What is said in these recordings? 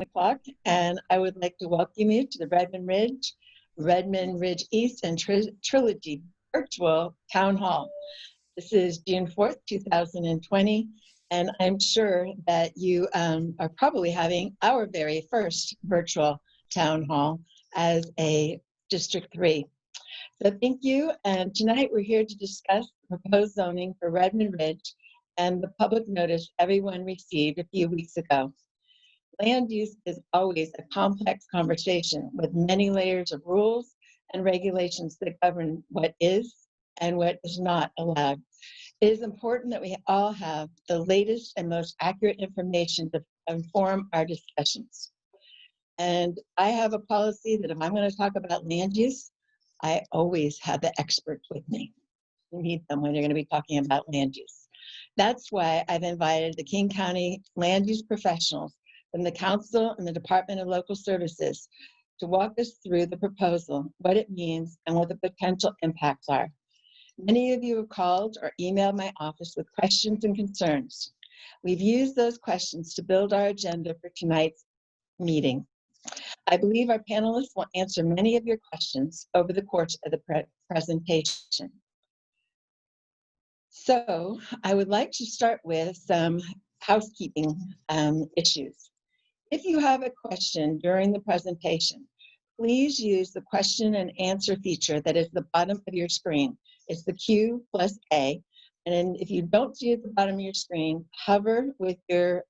o'clock, and I would like to welcome you to the Redmond Ridge East, and Trilogy virtual town hall. This is June 4th, 2020, and I'm sure that you are probably having our very first virtual town hall as a District 3. So thank you, and tonight we're here to discuss proposed zoning for Redmond Ridge and the public notice everyone received a few weeks ago. Land use is always a complex conversation with many layers of rules and regulations that govern what is and what is not allowed. It is important that we all have the latest and most accurate information to inform our discussions. And I have a policy that if I'm going to talk about land use, I always have the experts with me. You need them when you're going to be talking about land use. That's why I've invited the King County land use professionals from the Council and the Department of Local Services to walk us through the proposal, what it means, and what the potential impacts are. Many of you have called or emailed my office with questions and concerns. We've used those questions to build our agenda for tonight's meeting. I believe our panelists will answer many of your questions over the course of the presentation. So I would like to start with some housekeeping issues. If you have a question during the presentation, please use the question and answer feature that is the bottom of your screen. It's the Q+A. And then if you don't see it at the bottom of your screen, hover with your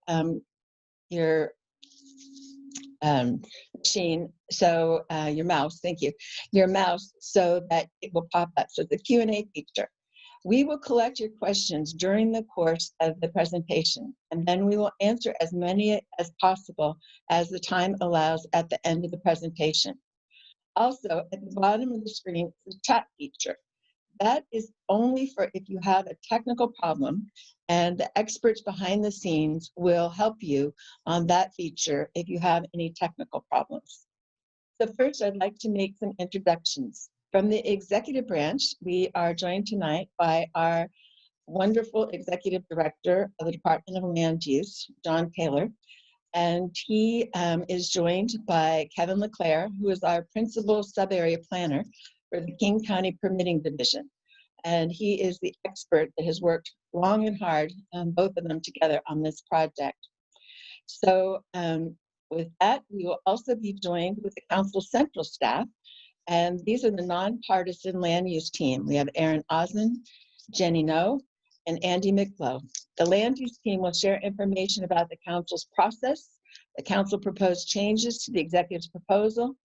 machine, so your mouse, thank you, your mouse, so that it will pop up. So the Q&A feature. We will collect your questions during the course of the presentation, and then we will answer as many as possible as the time allows at the end of the presentation. Also, at the bottom of the screen is the chat feature. That is only for if you have a technical problem, and the experts behind the scenes will help you on that feature if you have any technical problems. So first, I'd like to make some introductions. From the executive branch, we are joined tonight by our wonderful executive director of the Department of Land Use, John Taylor, and he is joined by Kevin LeClair, who is our principal sub-area planner for the King County Permitting Division. And he is the expert that has worked long and hard, both of them together on this project. So with that, we will also be joined with the Council Central staff. And these are the nonpartisan land use team. We have Erin, Auzins, Jenny No, and Andy McClough. The land use team will share information about the council's process, the council proposed changes to the executive's proposal,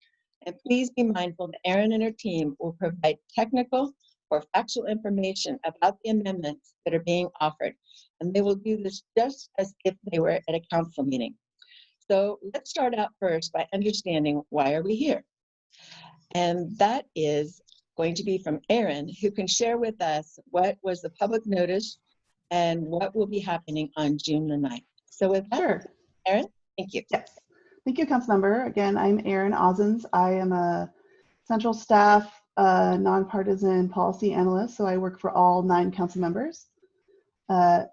and please be mindful that Erin and her team will provide technical or factual information about the amendments that are being offered. And they will do this just as if they were at a council meeting. So let's start out first by understanding why are we here? And that is going to be from Erin, who can share with us what was the public notice and what will be happening on June the 9th. So with that, sure. Erin, thank you. Yes, thank you, Councilmember. Again, I'm Erin Auzins. I am a central staff nonpartisan policy analyst, so I work for all 9 council members. The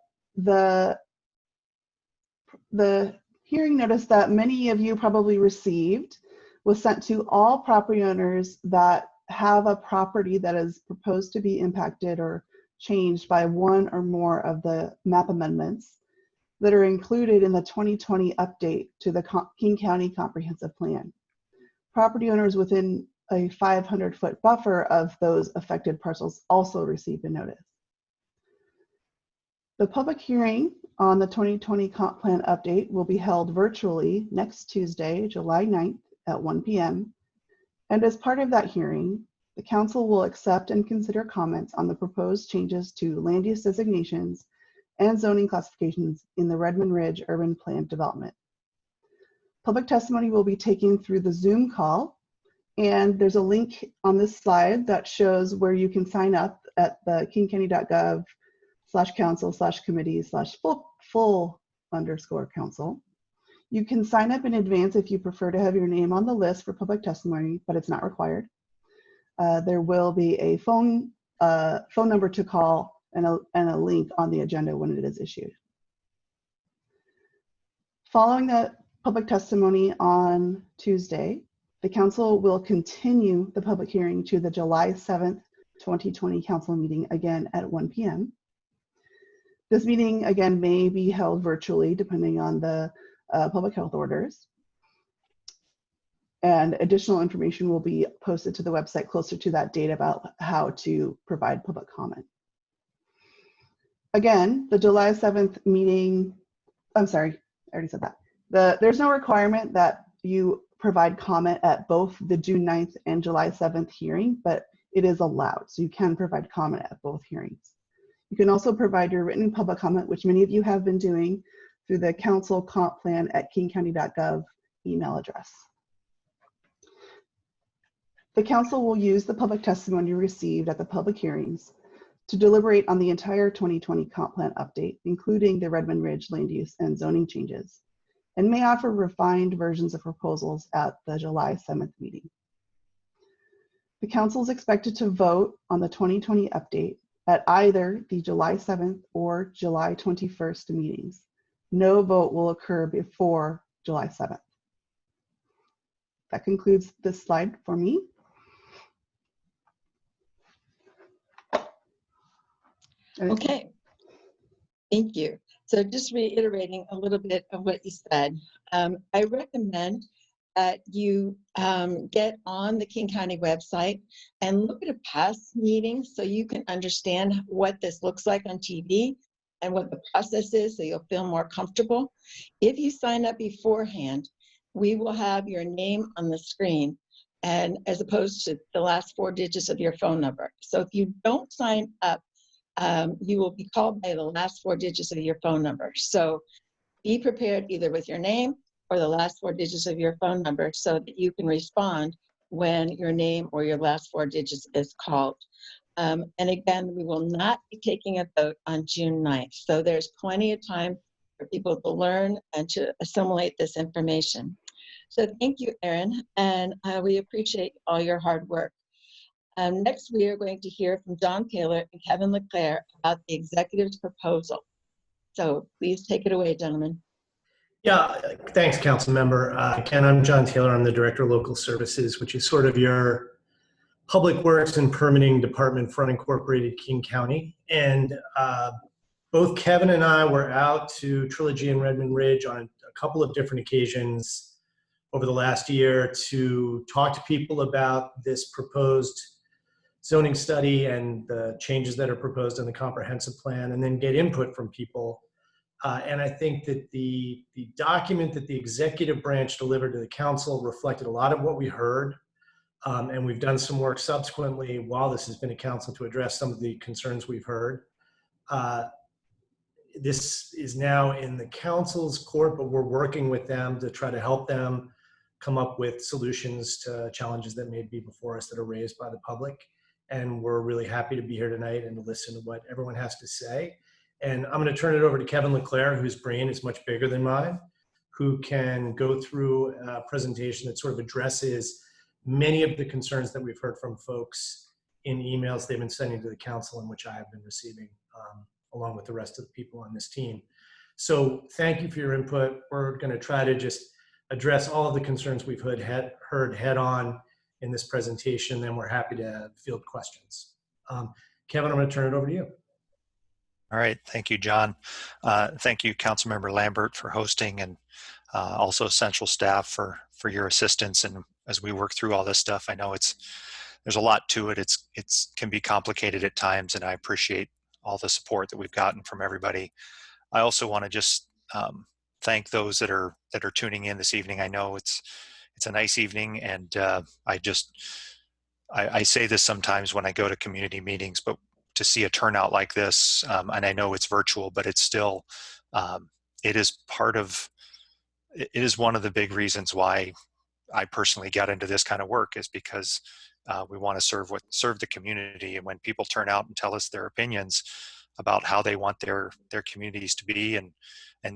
hearing notice that many of you probably received was sent to all property owners that have a property that is proposed to be impacted or changed by one or more of the map amendments that are included in the 2020 update to the King County Comprehensive Plan. Property owners within a 500-foot buffer of those affected parcels also received a notice. The public hearing on the 2020 Comp Plan update will be held virtually next Tuesday, July 9th at 1 p.m. And as part of that hearing, the council will accept and consider comments on the proposed changes to land use designations and zoning classifications in the Redmond Ridge Urban Plan Development. Public testimony will be taken through the Zoom call, and there's a link on this slide that shows where you can sign up at the kingcounty.gov/council/committee/full_council. You can sign up in advance if you prefer to have your name on the list for public testimony, but it's not required. There will be a phone number to call and a link on the agenda when it is issued. Following the public testimony on Tuesday. The council will continue the public hearing to the July 7th, 2020 council meeting again at 1 p.m. This meeting again may be held virtually depending on the public health orders. And additional information will be posted to the website closer to that date about how to provide public comment. Again, the July 7th meeting, I'm sorry, I already said that. There's no requirement that you provide comment at both the June 9th and July 7th hearing, but it is allowed. So you can provide comment at both hearings. You can also provide your written public comment, which many of you have been doing through the council comp plan at kingcounty.gov email address. The council will use the public testimony received at the public hearings to deliberate on the entire 2020 comp plan update, including the Redmond Ridge land use and zoning changes, and may offer refined versions of proposals at the July 7th meeting. The council is expected to vote on the 2020 update at either the July 7th or July 21st meetings. No vote will occur before July 7th. That concludes this slide for me. Okay, thank you. So just reiterating a little bit of what you said, I recommend that you get on the King County website and look at a past meeting so you can understand what this looks like on TV and what the process is so you'll feel more comfortable. If you sign up beforehand, we will have your name on the screen and as opposed to the last 4 digits of your phone number. So if you don't sign up, you will be called by the last 4 digits of your phone number. So be prepared either with your name or the last 4 digits of your phone number so that you can respond when your name or your last 4 digits is called. And again, we will not be taking a vote on June 9th. So there's plenty of time for people to learn and to assimilate this information. So thank you, Erin, and we appreciate all your hard work. Next, we are going to hear from John Taylor and Kevin LeClair about the executive's proposal. So please take it away, gentlemen. Yeah, thanks, Councilmember. Again, I'm John Taylor. I'm the Director of Local Services, which is sort of your Public Works and Permitting Department for unincorporated King County. And both Kevin and I were out to Trilogy and Redmond Ridge on a couple of different occasions over the last year to talk to people about this proposed zoning study and the changes that are proposed in the comprehensive plan, and then get input from people. And I think that the document that the executive branch delivered to the council reflected a lot of what we heard. And we've done some work subsequently while this has been a council to address some of the concerns we've heard. This is now in the council's court, but we're working with them to try to help them come up with solutions to challenges that may be before us that are raised by the public. And we're really happy to be here tonight and to listen to what everyone has to say. And I'm going to turn it over to Kevin LeClair, whose brain is much bigger than mine, who can go through a presentation that sort of addresses many of the concerns that we've heard from folks in emails they've been sending to the council and which I have been receiving along with the rest of the people on this team. So thank you for your input. We're going to try to just address all of the concerns we've heard head on in this presentation, then we're happy to field questions. Kevin, I'm going to turn it over to you. All right, thank you, John. Thank you, Councilmember Lambert, for hosting, and also Central staff for your assistance. And as we work through all this stuff, I know there's a lot to it. It can be complicated at times, and I appreciate all the support that we've gotten from everybody. I also want to just thank those that are tuning in this evening. I know it's a nice evening, and I say this sometimes when I go to community meetings, but to see a turnout like this, and I know it's virtual, but it's still, it is one of the big reasons why I personally got into this kind of work, is because we want to serve the community. And when people turn out and tell us their opinions about how they want their communities to be and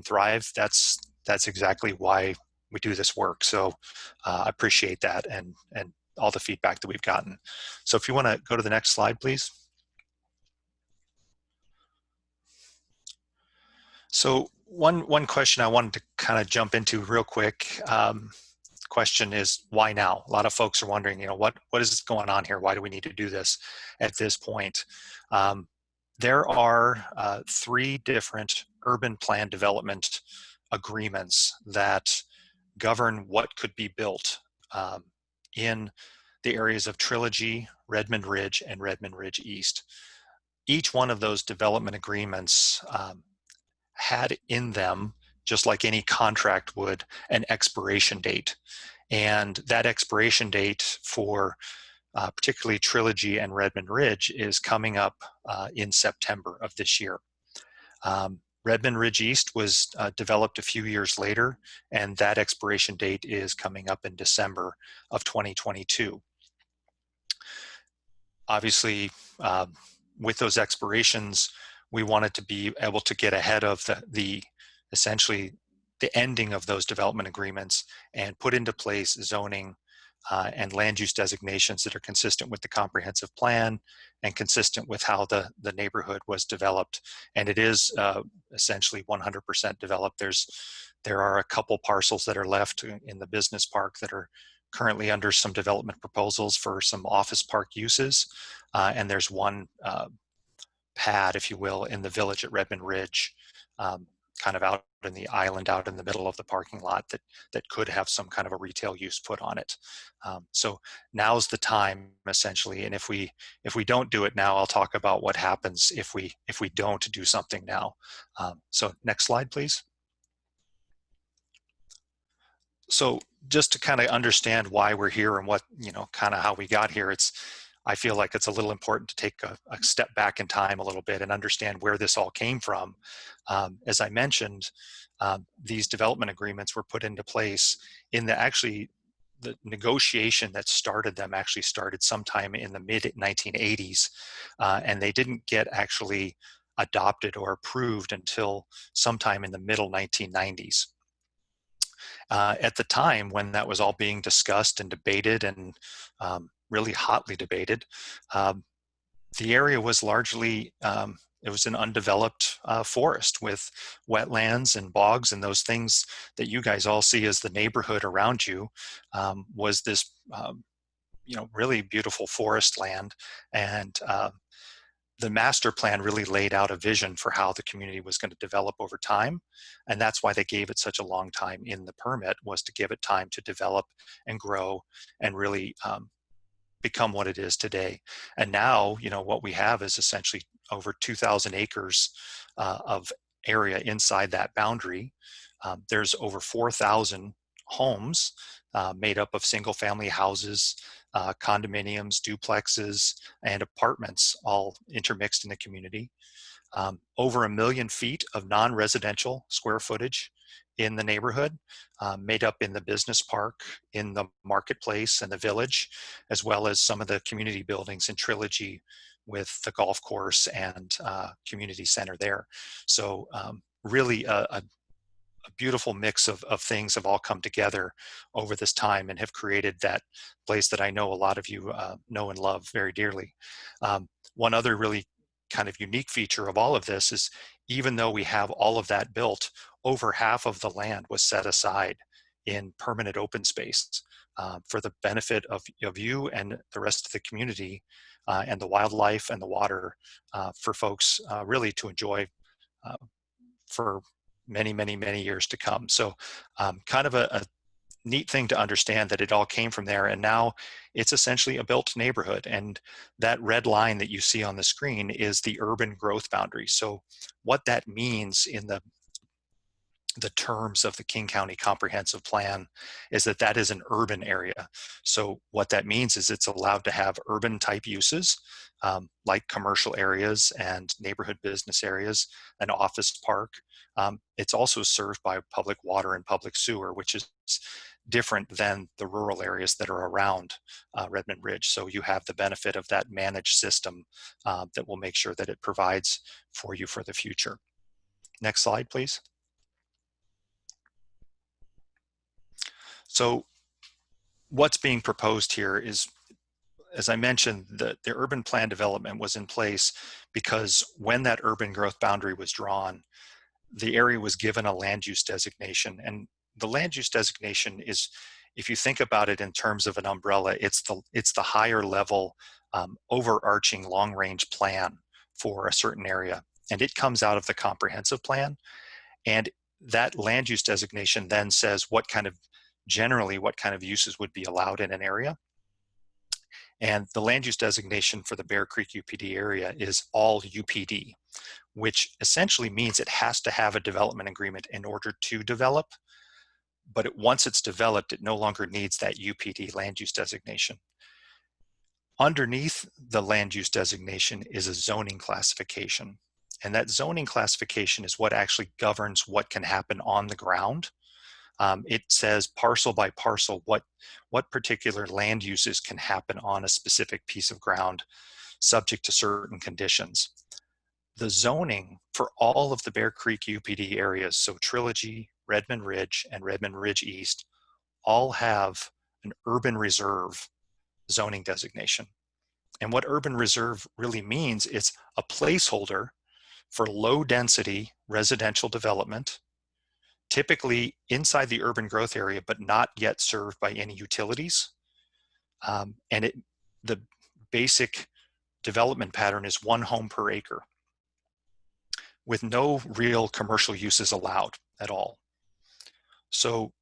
thrive, that's exactly why we do this work. So I appreciate that and all the feedback that we've gotten. So if you want to go to the next slide, please. So One question I wanted to kind of jump into real quick. Question is, why now? A lot of folks are wondering, what is going on here? Why do we need to do this at this point? There are 3 different urban plan development agreements that govern what could be built in the areas of Trilogy, Redmond Ridge, and Redmond Ridge East. Each one of those development agreements had in them, just like any contract would, an expiration date. And that expiration date for particularly Trilogy and Redmond Ridge is coming up in September of this year. Redmond Ridge East was developed a few years later, and that expiration date is coming up in December of 2022. Obviously, with those expirations, we wanted to be able to get ahead of essentially the ending of those development agreements and put into place zoning and land use designations that are consistent with the comprehensive plan and consistent with how the neighborhood was developed. And it is essentially 100% developed. There are a couple parcels that are left in the business park that are currently under some development proposals for some office park uses. And there's one pad, if you will, in the village at Redmond Ridge, kind of out in the island, out in the middle of the parking lot that could have some kind of a retail use put on it. So now's the time, essentially. And if we don't do it now, I'll talk about what happens if we don't do something now. So next slide, please. So just to kind of understand why we're here and what, kind of how we got here, I feel like it's a little important to take a step back in time a little bit and understand where this all came from. As I mentioned, these development agreements were put into place in the negotiation that started them actually started sometime in the mid 1980s, and they didn't get actually adopted or approved until sometime in the middle 1990s. At the time when that was all being discussed and debated and really hotly debated, the area was largely, it was an undeveloped forest with wetlands and bogs and those things that you guys all see as the neighborhood around you, was this, really beautiful forest land. And the master plan really laid out a vision for how the community was going to develop over time. And that's why they gave it such a long time in the permit, was to give it time to develop and grow and really become what it is today. And now, what we have is essentially over 2,000 acres of area inside that boundary. There's over 4,000 homes made up of single family houses, condominiums, duplexes, and apartments, all intermixed in the community. Over 1 million feet of non-residential square footage in the neighborhood, made up in the business park, in the marketplace and the village, as well as some of the community buildings in Trilogy with the golf course and community center there. So really a beautiful mix of things have all come together over this time and have created that place that I know a lot of you know and love very dearly. One other really kind of unique feature of all of this is, even though we have all of that built, over half of the land was set aside in permanent open space for the benefit of you and the rest of the community, and the wildlife and the water, for folks really to enjoy for many, many, many years to come. So kind of a neat thing to understand that it all came from there, and now it's essentially a built neighborhood. And that red line that you see on the screen is the urban growth boundary. So what that means in the terms of the King County Comprehensive Plan is that is an urban area. So what that means is it's allowed to have urban type uses, like commercial areas and neighborhood business areas, an office park. It's also served by public water and public sewer, which is different than the rural areas that are around Redmond Ridge. So you have the benefit of that managed system that will make sure that it provides for you for the future. Next slide, please. So what's being proposed here is, as I mentioned, the urban plan development was in place because when that urban growth boundary was drawn, the area was given a land use designation. And the land use designation is, if you think about it in terms of an umbrella, it's the higher level overarching long range plan for a certain area. And it comes out of the comprehensive plan. And that land use designation then says generally what kind of uses would be allowed in an area. And the land use designation for the Bear Creek UPD area is all UPD, which essentially means it has to have a development agreement in order to develop. But once it's developed, it no longer needs that UPD land use designation. Underneath the land use designation is a zoning classification. And that zoning classification is what actually governs what can happen on the ground. It says parcel by parcel what particular land uses can happen on a specific piece of ground subject to certain conditions. The zoning for all of the Bear Creek UPD areas, so Trilogy, Redmond Ridge, and Redmond Ridge East, all have an urban reserve zoning designation. And what urban reserve really means, it's a placeholder for low density residential development, typically inside the urban growth area, but not yet served by any utilities. The basic development pattern is 1 home per acre, with no real commercial uses allowed at all. So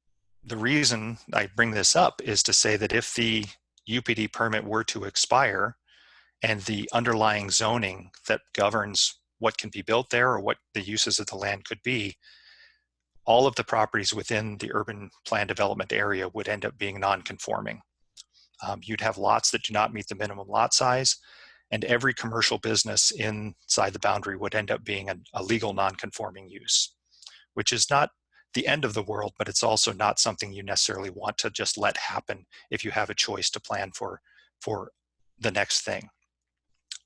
the reason I bring this up is to say that if the UPD permit were to expire and the underlying zoning that governs what can be built there or what the uses of the land could be, all of the properties within the urban plan development area would end up being non-conforming. You'd have lots that do not meet the minimum lot size, and every commercial business inside the boundary would end up being a legal non-conforming use, which is not the end of the world, but it's also not something you necessarily want to just let happen if you have a choice to plan for the next thing.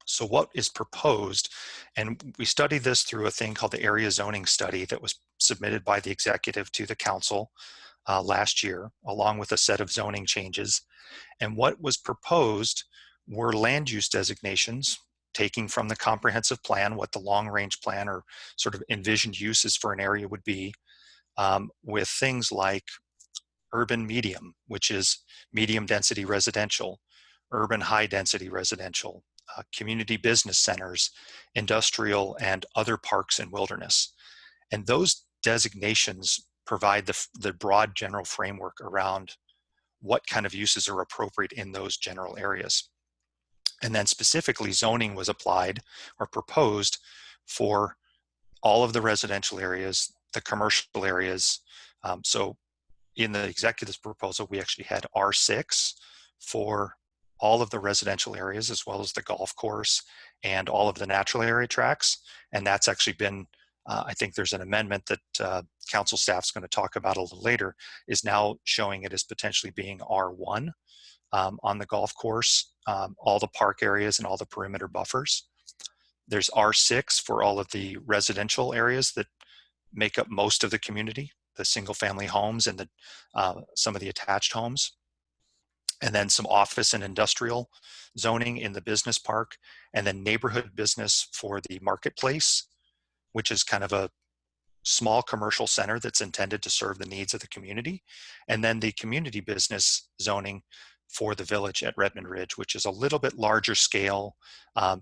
So what is proposed, and we studied this through a thing called the area zoning study that was submitted by the executive to the council last year, along with a set of zoning changes. And what was proposed were land use designations, taking from the comprehensive plan what the long range plan or sort of envisioned uses for an area would be, with things like urban medium, which is medium density residential, urban high density residential, community business centers, industrial, and other parks and wilderness. And those designations provide the broad general framework around what kind of uses are appropriate in those general areas. And then specifically zoning was applied or proposed for all of the residential areas, the commercial areas. So in the executive's proposal, we actually had R6 for all of the residential areas, as well as the golf course and all of the natural area tracks. And that's actually been, I think there's an amendment that council staff's going to talk about a little later, is now showing it as potentially being R1 on the golf course, all the park areas and all the perimeter buffers. There's R6 for all of the residential areas that make up most of the community, the single family homes and some of the attached homes. And then some office and industrial zoning in the business park, and then neighborhood business for the marketplace, which is kind of a small commercial center that's intended to serve the needs of the community. And then the community business zoning for the village at Redmond Ridge, which is a little bit larger scale,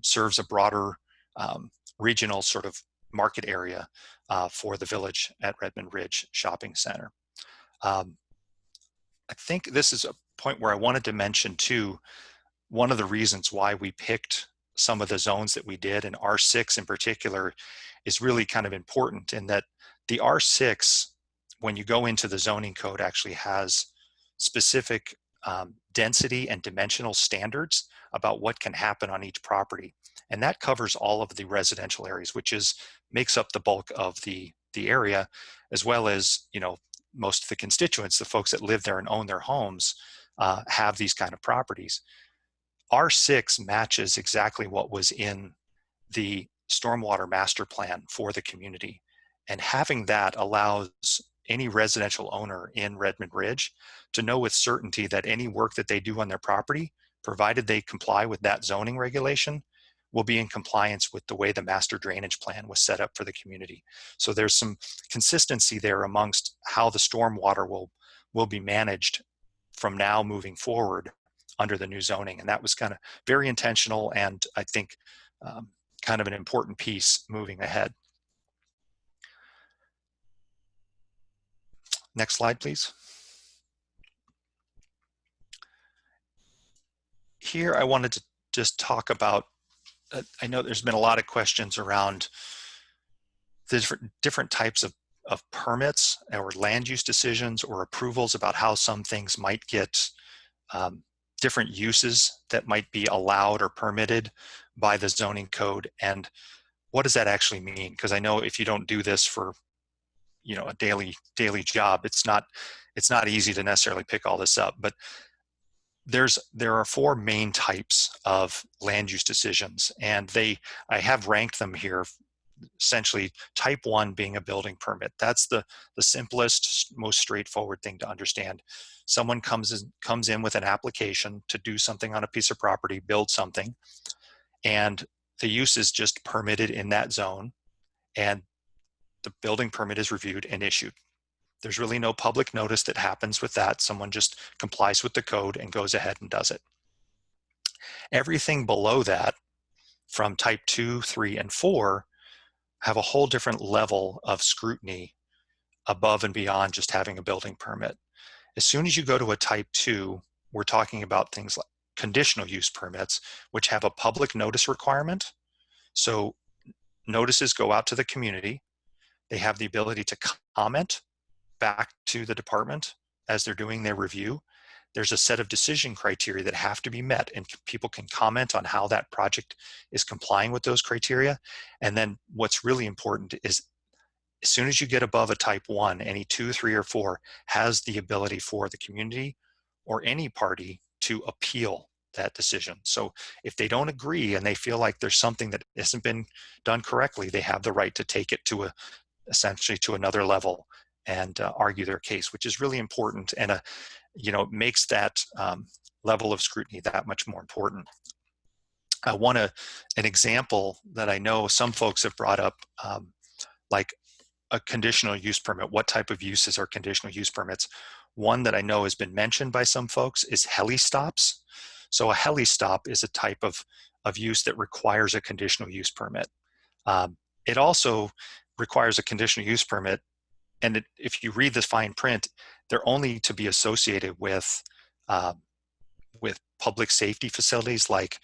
serves a broader regional sort of market area for the village at Redmond Ridge Shopping Center. I think this is a point where I wanted to mention too, one of the reasons why we picked some of the zones that we did, and R6 in particular is really kind of important in that the R6, when you go into the zoning code, actually has specific density and dimensional standards about what can happen on each property. And that covers all of the residential areas, which makes up the bulk of the area, as well as, most of the constituents, the folks that live there and own their homes, have these kind of properties. R6 matches exactly what was in the stormwater master plan for the community. And having that allows any residential owner in Redmond Ridge to know with certainty that any work that they do on their property, provided they comply with that zoning regulation, will be in compliance with the way the master drainage plan was set up for the community. So there's some consistency there amongst how the stormwater will be managed from now moving forward under the new zoning. And that was kind of very intentional, and I think kind of an important piece moving ahead. Next slide, please. Here I wanted to just talk about, I know there's been a lot of questions around the different types of permits or land use decisions or approvals, about how some things might get different uses that might be allowed or permitted by the zoning code. And what does that actually mean? Because I know if you don't do this for, you know, a daily job, it's not easy to necessarily pick all this up. But there are 4 main types of land use decisions, and I have ranked them here. Essentially, type 1 being a building permit. That's the simplest, most straightforward thing to understand. Someone comes in with an application to do something on a piece of property, build something, and the use is just permitted in that zone, and the building permit is reviewed and issued. There's really no public notice that happens with that. Someone just complies with the code and goes ahead and does it. Everything below that, from type 2, 3, and 4, have a whole different level of scrutiny above and beyond just having a building permit. As soon as you go to a type 2, we're talking about things like conditional use permits, which have a public notice requirement. So notices go out to the community. They have the ability to comment back to the department as they're doing their review. There's a set of decision criteria that have to be met, and people can comment on how that project is complying with those criteria. And then what's really important is, as soon as you get above a type 1, any 2, 3, or 4 has the ability for the community or any party to appeal that decision. So if they don't agree and they feel like there's something that hasn't been done correctly, they have the right to take it to essentially to another level and argue their case, which is really important, and makes that level of scrutiny that much more important. I want an example that I know some folks have brought up, like a conditional use permit. What type of uses are conditional use permits? One that I know has been mentioned by some folks is heli stops. So a heli stop is a type of use that requires a conditional use permit. It also requires a conditional use permit, and if you read the fine print, they're only to be associated with public safety facilities like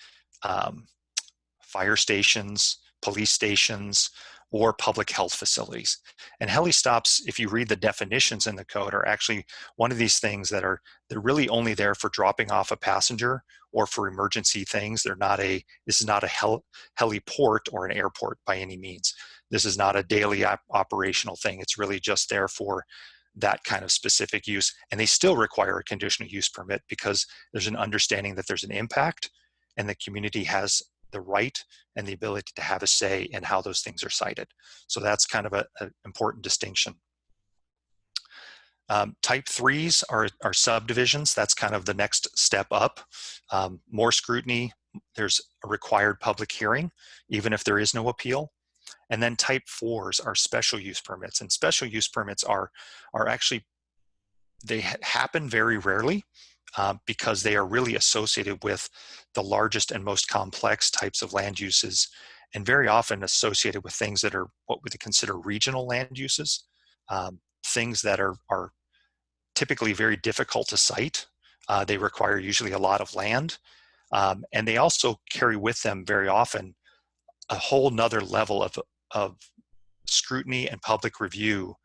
fire stations, police stations, or public health facilities. And heli stops, if you read the definitions in the code, are actually one of these things they're really only there for dropping off a passenger or for emergency things. This is not a heliport or an airport by any means. This is not a daily operational thing. It's really just there for that kind of specific use. And they still require a conditional use permit because there's an understanding that there's an impact, and the community has the right and the ability to have a say in how those things are cited. So that's kind of an important distinction. Type 3s are subdivisions. That's kind of the next step up. More scrutiny. There's a required public hearing, even if there is no appeal. And then type 4s are special use permits. And special use permits are actually, they happen very rarely because they are really associated with the largest and most complex types of land uses, and very often associated with things that are what we consider regional land uses, things that are typically very difficult to cite. They require usually a lot of land, and they also carry with them very often a whole nother level of scrutiny and public review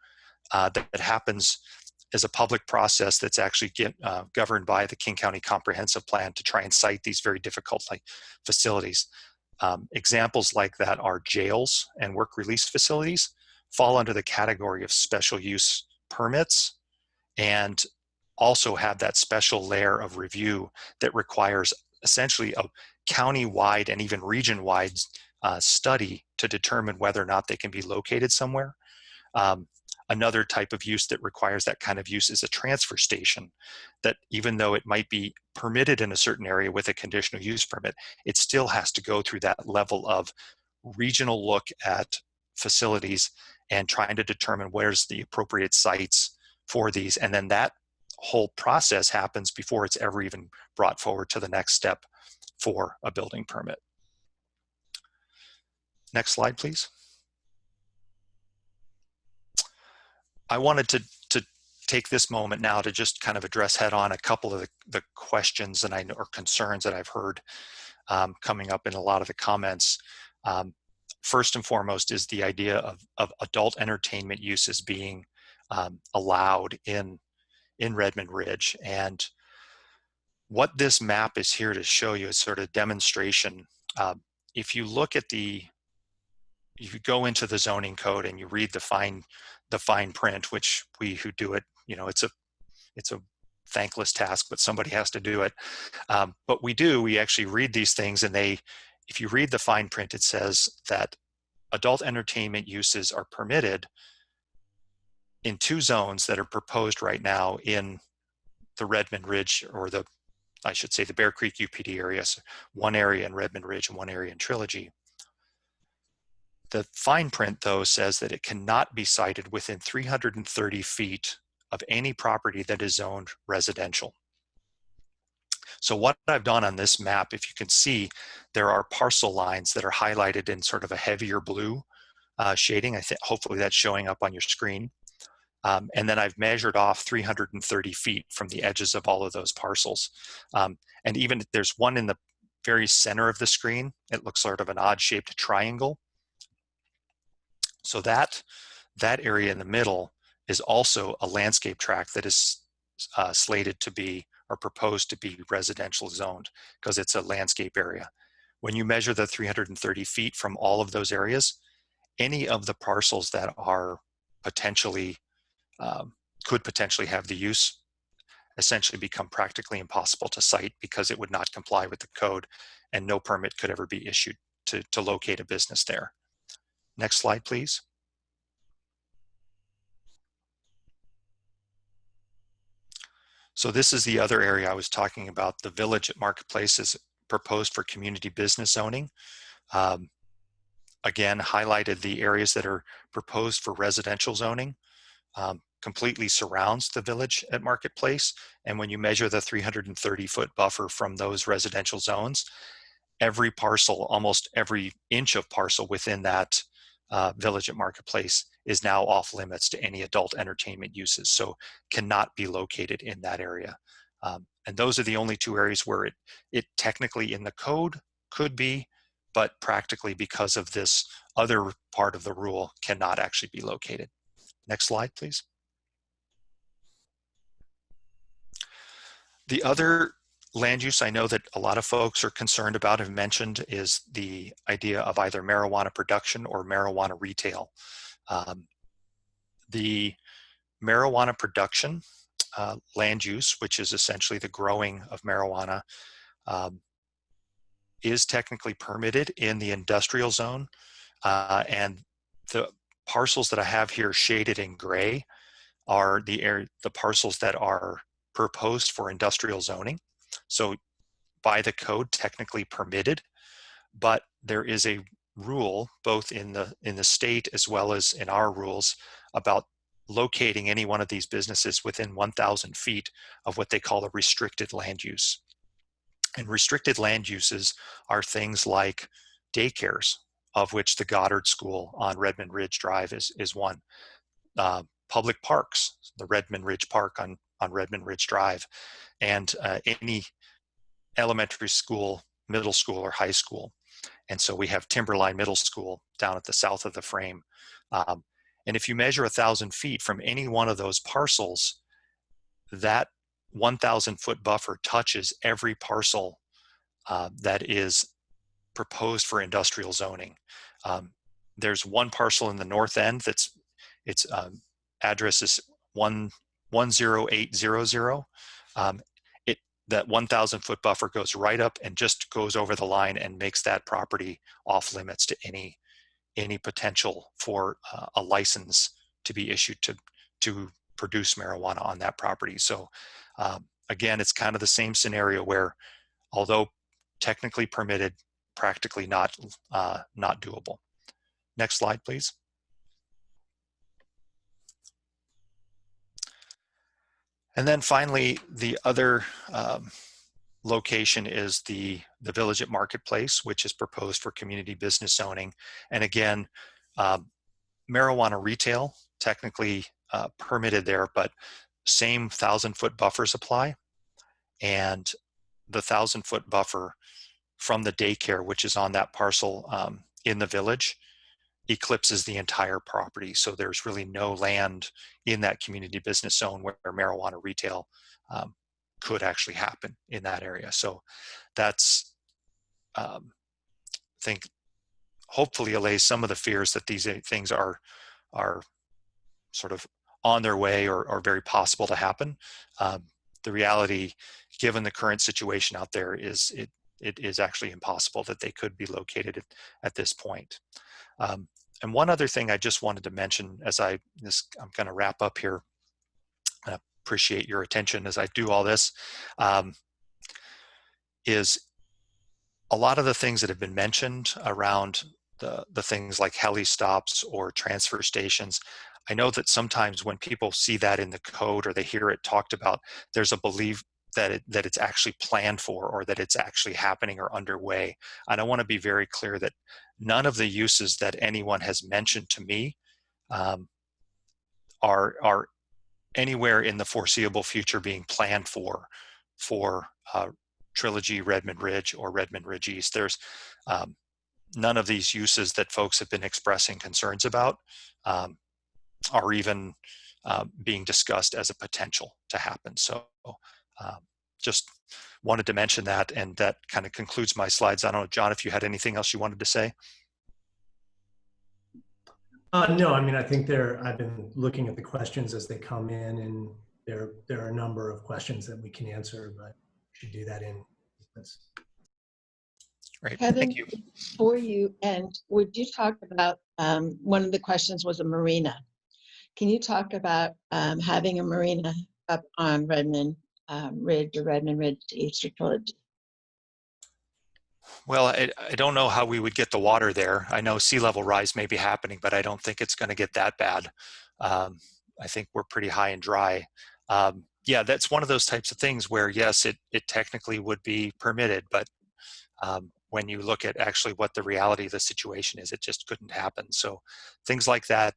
that happens as a public process that's actually governed by the King County Comprehensive Plan to try and cite these very difficult facilities. Examples like that are jails and work release facilities fall under the category of special use permits, and also have that special layer of review that requires essentially a county-wide and even region-wide study to determine whether or not they can be located somewhere. Another type of use that requires that kind of use is a transfer station, that even though it might be permitted in a certain area with a conditional use permit, it still has to go through that level of regional look at facilities and trying to determine where's the appropriate sites for these. And then that whole process happens before it's ever even brought forward to the next step for a building permit. Next slide, please. I wanted to take this moment now to just kind of address head on a couple of the questions and or concerns that I've heard coming up in a lot of the comments. First and foremost is the idea of adult entertainment uses being allowed in Redmond Ridge. And what this map is here to show you is sort of demonstration. If you look at if you go into the zoning code and you read the fine print, which we who do it, it's a thankless task, but somebody has to do it. But we actually read these things, and if you read the fine print, it says that adult entertainment uses are permitted in 2 zones that are proposed right now in the Redmond Ridge, or I should say the Bear Creek UPD areas, one area in Redmond Ridge and one area in Trilogy. The fine print, though, says that it cannot be sited within 330 feet of any property that is zoned residential. So what I've done on this map, if you can see, there are parcel lines that are highlighted in sort of a heavier blue shading. I think hopefully that's showing up on your screen. And then I've measured off 330 feet from the edges of all of those parcels. And even there's one in the very center of the screen. It looks sort of an odd-shaped triangle. So that area in the middle is also a landscape tract that is slated to be, or proposed to be, residential zoned, because it's a landscape area. When you measure the 330 feet from all of those areas, any of the parcels that are potentially, could potentially have the use, essentially become practically impossible to site because it would not comply with the code, and no permit could ever be issued to locate a business there. Next slide, please. So this is the other area I was talking about. The village at Marketplace is proposed for community business zoning. Again, highlighted the areas that are proposed for residential zoning. Completely surrounds the village at Marketplace. And when you measure the 330-foot buffer from those residential zones, every parcel, almost every inch of parcel within that village at Marketplace is now off limits to any adult entertainment uses, so cannot be located in that area. And those are the only 2 areas where it technically in the code could be, but practically because of this other part of the rule cannot actually be located. Next slide, please. The other land use I know that a lot of folks are concerned about, have mentioned, is the idea of either marijuana production or marijuana retail. The marijuana production land use, which is essentially the growing of marijuana, is technically permitted in the industrial zone. And the parcels that I have here shaded in gray are the parcels that are proposed for industrial zoning. So by the code, technically permitted, but there is a rule both in the state as well as in our rules about locating any one of these businesses within 1,000 feet of what they call a restricted land use. And restricted land uses are things like daycares, of which the Goddard School on Redmond Ridge Drive is one. Public parks, the Redmond Ridge Park on Redmond Ridge Drive, and any elementary school, middle school, or high school. And so we have Timberline Middle School down at the south of the frame. And if you measure 1,000 feet from any one of those parcels, that 1,000-foot buffer touches every parcel that is proposed for industrial zoning. There's one parcel in the north end that's its address is 10800. That 1,000-foot buffer goes right up and just goes over the line and makes that property off limits to any potential for a license to be issued to produce marijuana on that property. So again, it's kind of the same scenario where, although technically permitted, practically not doable. Next slide, please. And then finally, the other location is the Village at Marketplace, which is proposed for community business zoning. And again, marijuana retail, technically permitted there, but same 1,000-foot buffers apply. And the 1,000-foot buffer from the daycare, which is on that parcel in the village, eclipses the entire property. So there's really no land in that community business zone where marijuana retail could actually happen in that area. So that's, I think, hopefully allays some of the fears that these things are sort of on their way or very possible to happen. The reality, given the current situation out there, is it is actually impossible that they could be located at this point. And one other thing I just wanted to mention as I'm going to wrap up here, and I appreciate your attention as I do all this, is a lot of the things that have been mentioned around the things like heli stops or transfer stations. I know that sometimes when people see that in the code or they hear it talked about, there's a belief that it's actually planned for or that it's actually happening or underway. And I want to be very clear that none of the uses that anyone has mentioned to me are anywhere in the foreseeable future being planned for Trilogy, Redmond Ridge, or Redmond Ridge East. There's none of these uses that folks have been expressing concerns about are even being discussed as a potential to happen. So just wanted to mention that, and that kind of concludes my slides. I don't know, John, if you had anything else you wanted to say? No, I mean, I think I've been looking at the questions as they come in, and there are a number of questions that we can answer, but we should do that in sequence. Great, Kevin, thank you. before you end, would you talk about, one of the questions was a marina. Can you talk about having a marina up on Redmond Ridge or Redmond Ridge to East Trilogy? Well, I don't know how we would get the water there. I know sea level rise may be happening, but I don't think it's going to get that bad. I think we're pretty high and dry. Yeah, that's one of those types of things where, yes, it technically would be permitted, but when you look at actually what the reality of the situation is, it just couldn't happen. So things like that,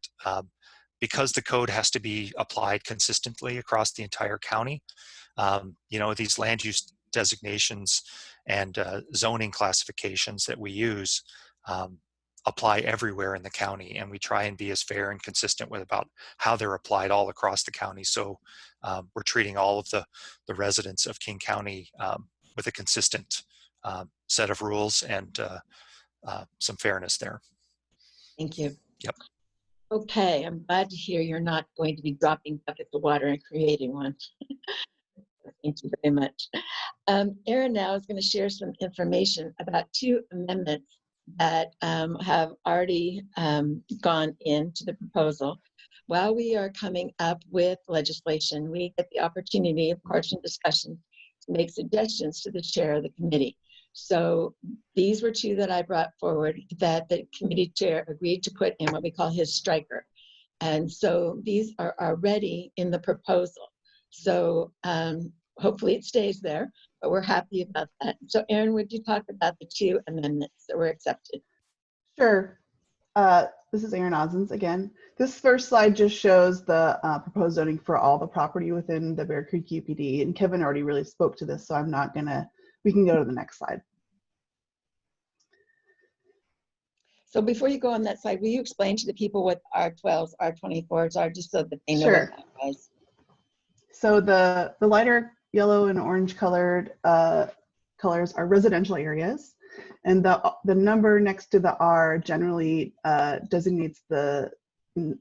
because the code has to be applied consistently across the entire county, you know, these land use designations and zoning classifications that we use apply everywhere in the county, and we try and be as fair and consistent with about how they're applied all across the county. So we're treating all of the residents of King County with a consistent set of rules and some fairness there. Thank you. Yep. Okay, I'm glad to hear you're not going to be dropping buckets of water and creating one. Thank you very much. Erin now is going to share some information about 2 amendments that have already gone into the proposal. While we are coming up with legislation, we get the opportunity, of course, in discussion, to make suggestions to the chair of the committee. So these were 2 that I brought forward that the committee chair agreed to put in what we call his striker. And so these are already in the proposal. So hopefully it stays there, but we're happy about that. So Erin, would you talk about the 2 amendments that were accepted? Sure. This is Erin Auzins again. This first slide just shows the proposed zoning for all the property within the Bear Creek UPD. And Kevin already really spoke to this, so I'm not gonna, we can go to the next slide. So before you go on that slide, will you explain to the people what R12s, R24s are, just so that they know Sure. what that was? So the lighter yellow and orange colored colors are residential areas, and the number next to the R generally designates the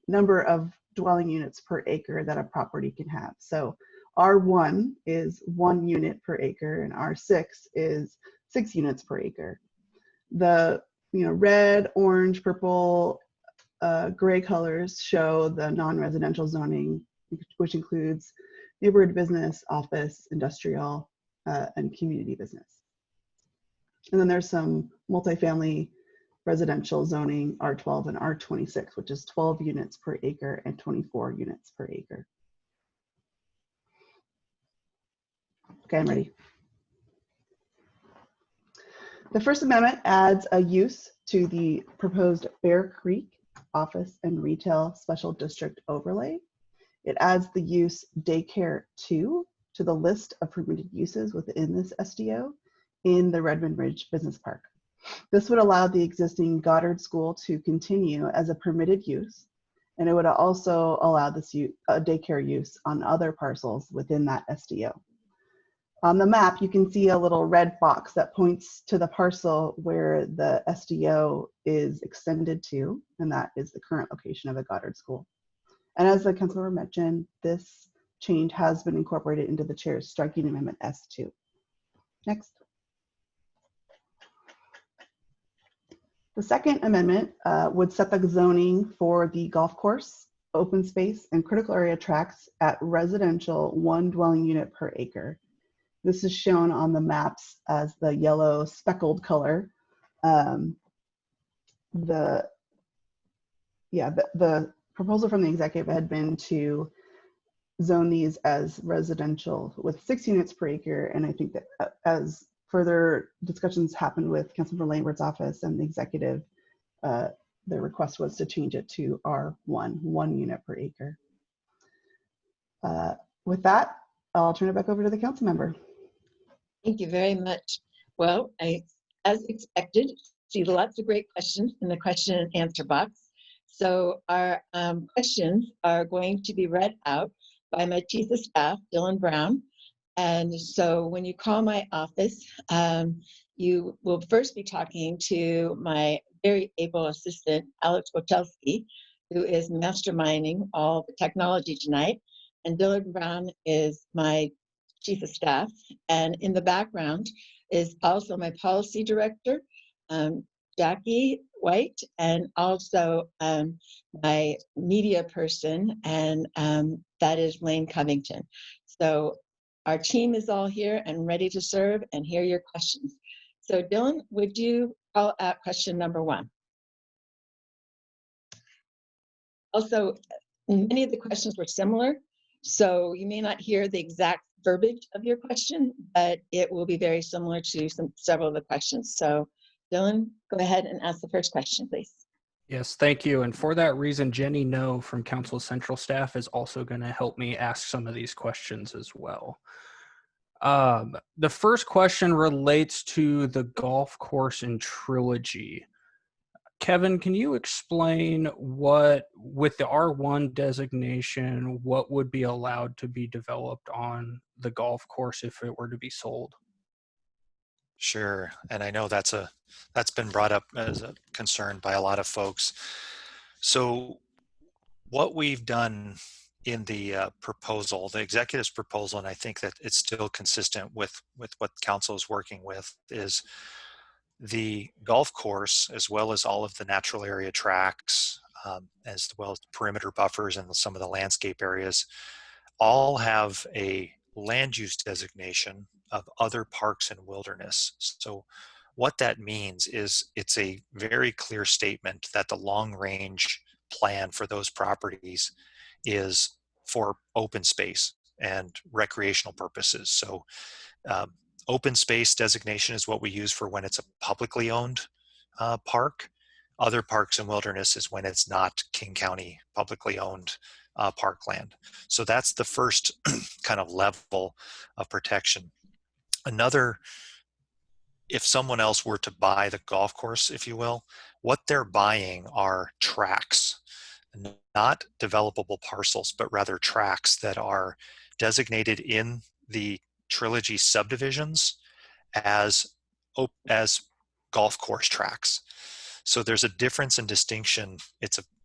number of dwelling units per acre that a property can have. So R1 is 1 unit per acre, and R6 is 6 units per acre. The red, orange, purple gray colors show the non-residential zoning, which includes neighborhood business, office, industrial, and community business. And then there's some multifamily residential zoning, R12 and R26, which is 12 units per acre and 24 units per acre. Okay, I'm ready. The First Amendment adds a use to the proposed Bear Creek office and retail special district overlay. It adds the use daycare 2 to the list of permitted uses within this SDO in the Redmond Ridge Business Park. This would allow the existing Goddard School to continue as a permitted use, and it would also allow this daycare use on other parcels within that SDO. On the map, you can see a little red box that points to the parcel where the SDO is extended to, and that is the current location of the Goddard School. And as the councilmember mentioned, this change has been incorporated into the chair's striking amendment S2. Next. The second amendment would set the zoning for the golf course, open space, and critical area tracts at residential 1 dwelling unit per acre. This is shown on the maps as the yellow speckled color. The proposal from the executive had been to zone these as residential with 6 units per acre. And I think that as further discussions happened with Councilmember Lambert's office and the executive, the request was to change it to R1, 1 unit per acre. With that, I'll turn it back over to the council member. Thank you very much. Well, as expected, see lots of great questions in the question and answer box. So our questions are going to be read out by my chief of staff, Dylan Brown. And so when you call my office, you will first be talking to my very able assistant, Alex Wojcicki, who is masterminding all the technology tonight. And Dylan Brown is my chief of staff. And in the background is also my policy director, Jackie White, and also my media person, and that is Lane Covington. So our team is all here and ready to serve and hear your questions. So Dylan, would you call out question number 1? Also, many of the questions were similar, so you may not hear the exact verbiage of your question, but it will be very similar to several of the questions. So Dylan, go ahead and ask the first question, please. Yes, thank you. And for that reason, Jenny No from Council Central staff is also going to help me ask some of these questions as well. The first question relates to the golf course in Trilogy. Kevin, can you explain what, with the R1 designation, what would be allowed to be developed on the golf course if it were to be sold? Sure, and I know that's been brought up as a concern by a lot of folks. So what we've done in the proposal, the executive's proposal, and I think that it's still consistent with what council is working with, is the golf course, as well as all of the natural area tracks, as well as perimeter buffers and some of the landscape areas, all have a land use designation of other parks and wilderness. So what that means is it's a very clear statement that the long range plan for those properties is for open space and recreational purposes. So open space designation is what we use for when it's a publicly owned park. Other parks and wilderness is when it's not King County publicly owned parkland. So that's the first kind of level of protection. Another, if someone else were to buy the golf course, if you will, what they're buying are tracts, not developable parcels, but rather tracts that are designated in the Trilogy subdivisions as golf course tracks. So there's a difference and distinction.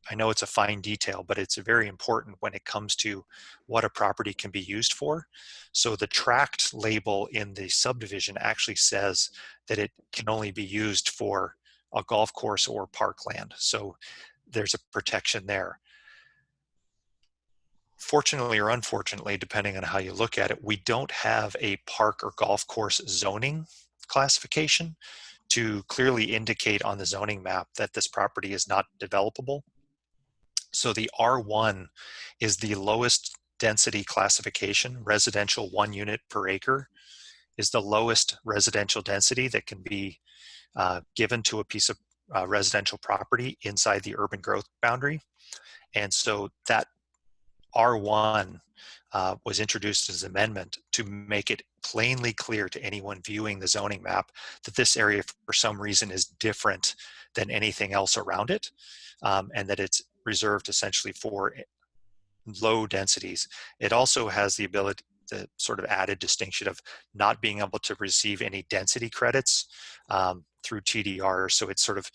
I know it's a fine detail, but it's very important when it comes to what a property can be used for. So the tract label in the subdivision actually says that it can only be used for a golf course or parkland. So there's a protection there. Fortunately or unfortunately, depending on how you look at it, we don't have a park or golf course zoning classification to clearly indicate on the zoning map that this property is not developable. So the R1 is the lowest density classification. Residential 1 unit per acre is the lowest residential density that can be given to a piece of residential property inside the urban growth boundary. And so that R1 was introduced as an amendment to make it plainly clear to anyone viewing the zoning map that this area for some reason is different than anything else around it, and that it's reserved essentially for low densities. It also has the ability, the sort of added distinction of not being able to receive any density credits through TDR. So it's sort of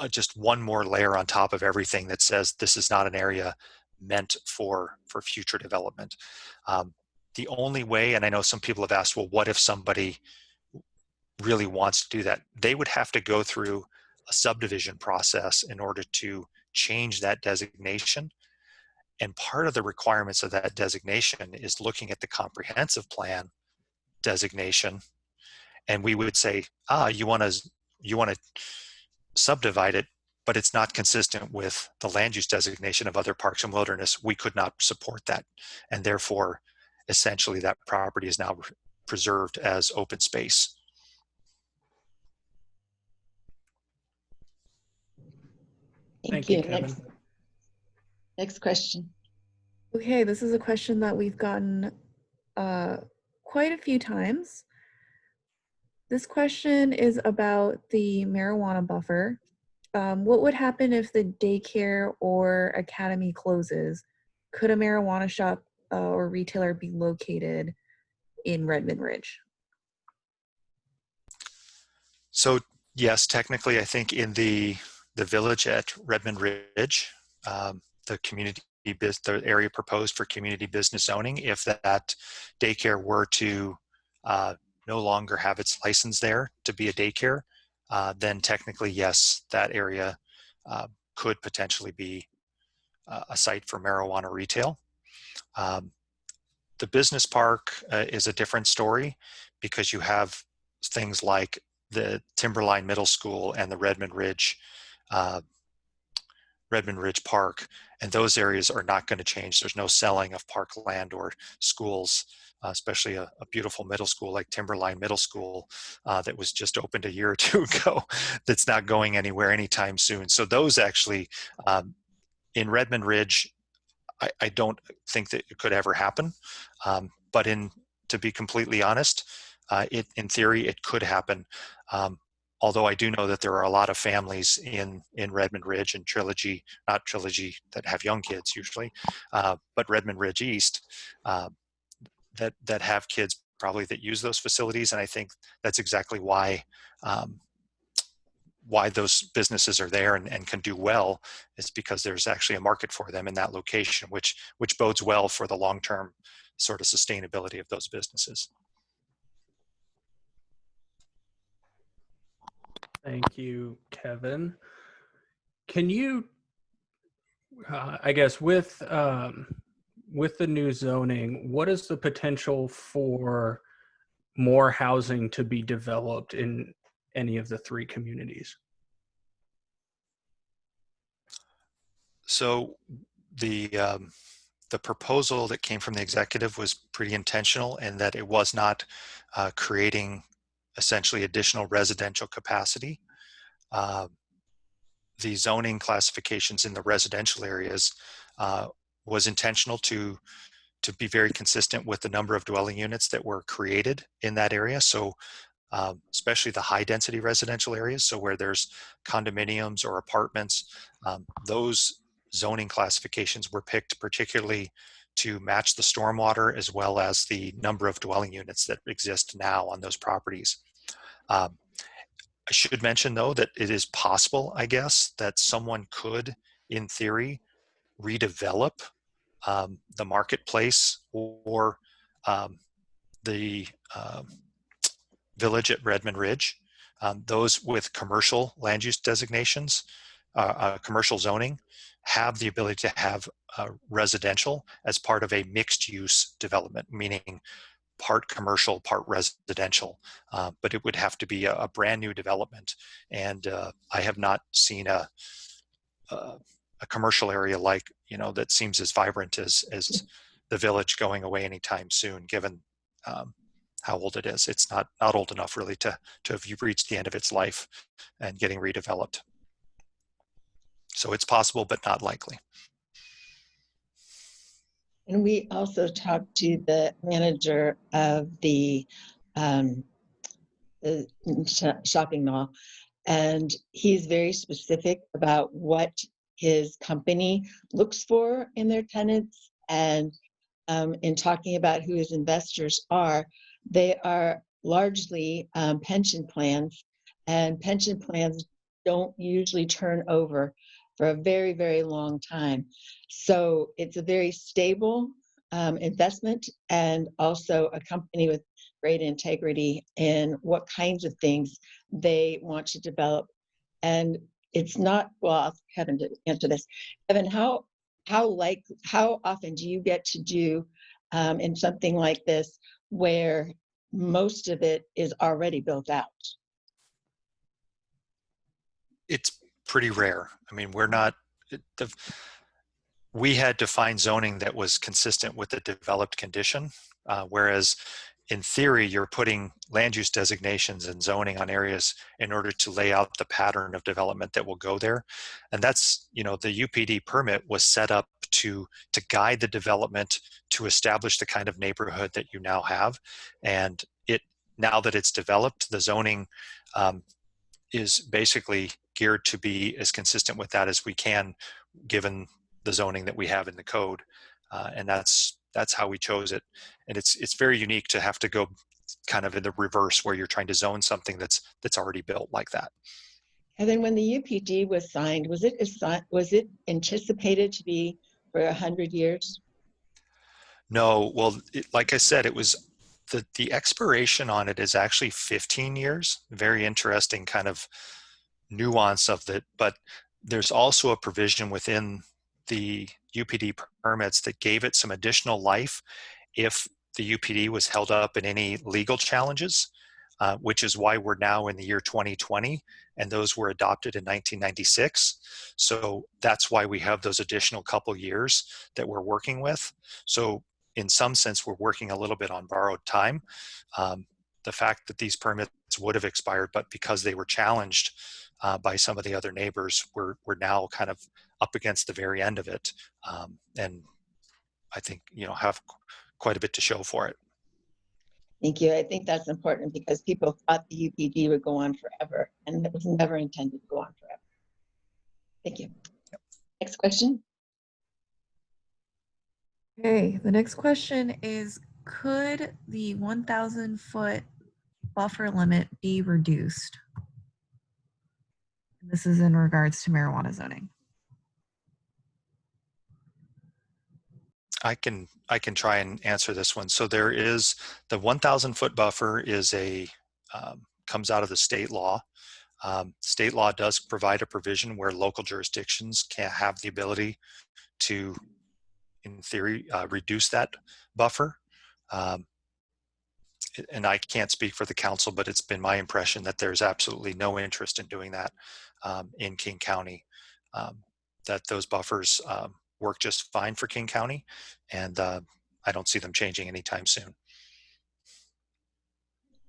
just one more layer on top of everything that says this is not an area meant for future development. The only way, and I know some people have asked, well, what if somebody really wants to do that? They would have to go through a subdivision process in order to change that designation. And part of the requirements of that designation is looking at the comprehensive plan designation. And we would say, you want to subdivide it, but it's not consistent with the land use designation of other parks and wilderness. We could not support that. And therefore, essentially that property is now preserved as open space. Thank you, Next, Kevin. next question. Okay, this is a question that we've gotten quite a few times. This question is about the marijuana buffer. What would happen if the daycare or academy closes? Could a marijuana shop or retailer be located in Redmond Ridge? So yes, technically, I think in the village at Redmond Ridge, the area proposed for community business zoning, if that daycare were to no longer have its license there to be a daycare, then technically, yes, that area could potentially be a site for marijuana retail. The business park is a different story because you have things like the Timberline Middle School and the Redmond Ridge Park, and those areas are not going to change. There's no selling of park land or schools, especially a beautiful middle school like Timberline Middle School that was just opened a year or two ago that's not going anywhere anytime soon. So those actually, in Redmond Ridge, I don't think that it could ever happen. But to be completely honest, in theory, it could happen. Although I do know that there are a lot of families in Redmond Ridge and Trilogy, not Trilogy that have young kids usually, but Redmond Ridge East that have kids probably that use those facilities. And I think that's exactly why those businesses are there and can do well. It's because there's actually a market for them in that location, which bodes well for the long-term sort of sustainability of those businesses. Thank you, Kevin. Can you, I guess, with the new zoning, what is the potential for more housing to be developed in any of the three communities? So the proposal that came from the executive was pretty intentional in that it was not creating essentially additional residential capacity. The zoning classifications in the residential areas was intentional to be very consistent with the number of dwelling units that were created in that area. So especially the high density residential areas, so where there's condominiums or apartments, those zoning classifications were picked particularly to match the stormwater as well as the number of dwelling units that exist now on those properties. I should mention though that it is possible, I guess, that someone could, in theory, redevelop the marketplace or the village at Redmond Ridge, those with commercial land use designations commercial zoning have the ability to have residential as part of a mixed use development, meaning part commercial, part residential, but it would have to be a brand new development. And I have not seen a commercial area like, that seems as vibrant as the village going away anytime soon, given how old it is. It's not old enough really to have reached the end of its life and getting redeveloped. So it's possible, but not likely. And we also talked to the manager of the shopping mall, and he's very specific about what his company looks for in their tenants. And in talking about who his investors are, they are largely pension plans, and pension plans don't usually turn over for a very, very long time. So it's a very stable investment, and also a company with great integrity in what kinds of things they want to develop. And it's not, well, I'll ask Kevin to answer this. Kevin, how often do you get to do in something like this where most of it is already built out? It's pretty rare. I mean, we had to find zoning that was consistent with the developed condition, whereas in theory, you're putting land use designations and zoning on areas in order to lay out the pattern of development that will go there. And that's, the UPD permit was set up to guide the development, to establish the kind of neighborhood that you now have. And now that it's developed, the zoning is basically geared to be as consistent with that as we can, given the zoning that we have in the code. And that's how we chose it. And it's very unique to have to go kind of in the reverse, where you're trying to zone something that's already built like that. And then when the UPD was signed, was it anticipated to be for 100 years? No, well, like I said, it was the expiration on it is actually 15 years. Very interesting kind of nuance of it, but there's also a provision within the UPD permits that gave it some additional life if the UPD was held up in any legal challenges, which is why we're now in the year 2020, and those were adopted in 1996. So that's why we have those additional couple years that we're working with. So in some sense, we're working a little bit on borrowed time. The fact that these permits would have expired, but because they were challenged by some of the other neighbors, we're now kind of up against the very end of it. And I think, have quite a bit to show for it. Thank you. I think that's important because people thought the UPD would go on forever, and it was never intended to go on forever. Thank you. Yep. Next question. Okay, the next question is, could the 1,000-foot buffer limit be reduced? This is in regards to marijuana zoning. I can try and answer this one. So there is the 1,000-foot buffer is comes out of the state law. State law does provide a provision where local jurisdictions can have the ability to, in theory, reduce that buffer. And I can't speak for the council, but it's been my impression that there's absolutely no interest in doing that in King County, that those buffers work just fine for King County, and I don't see them changing anytime soon.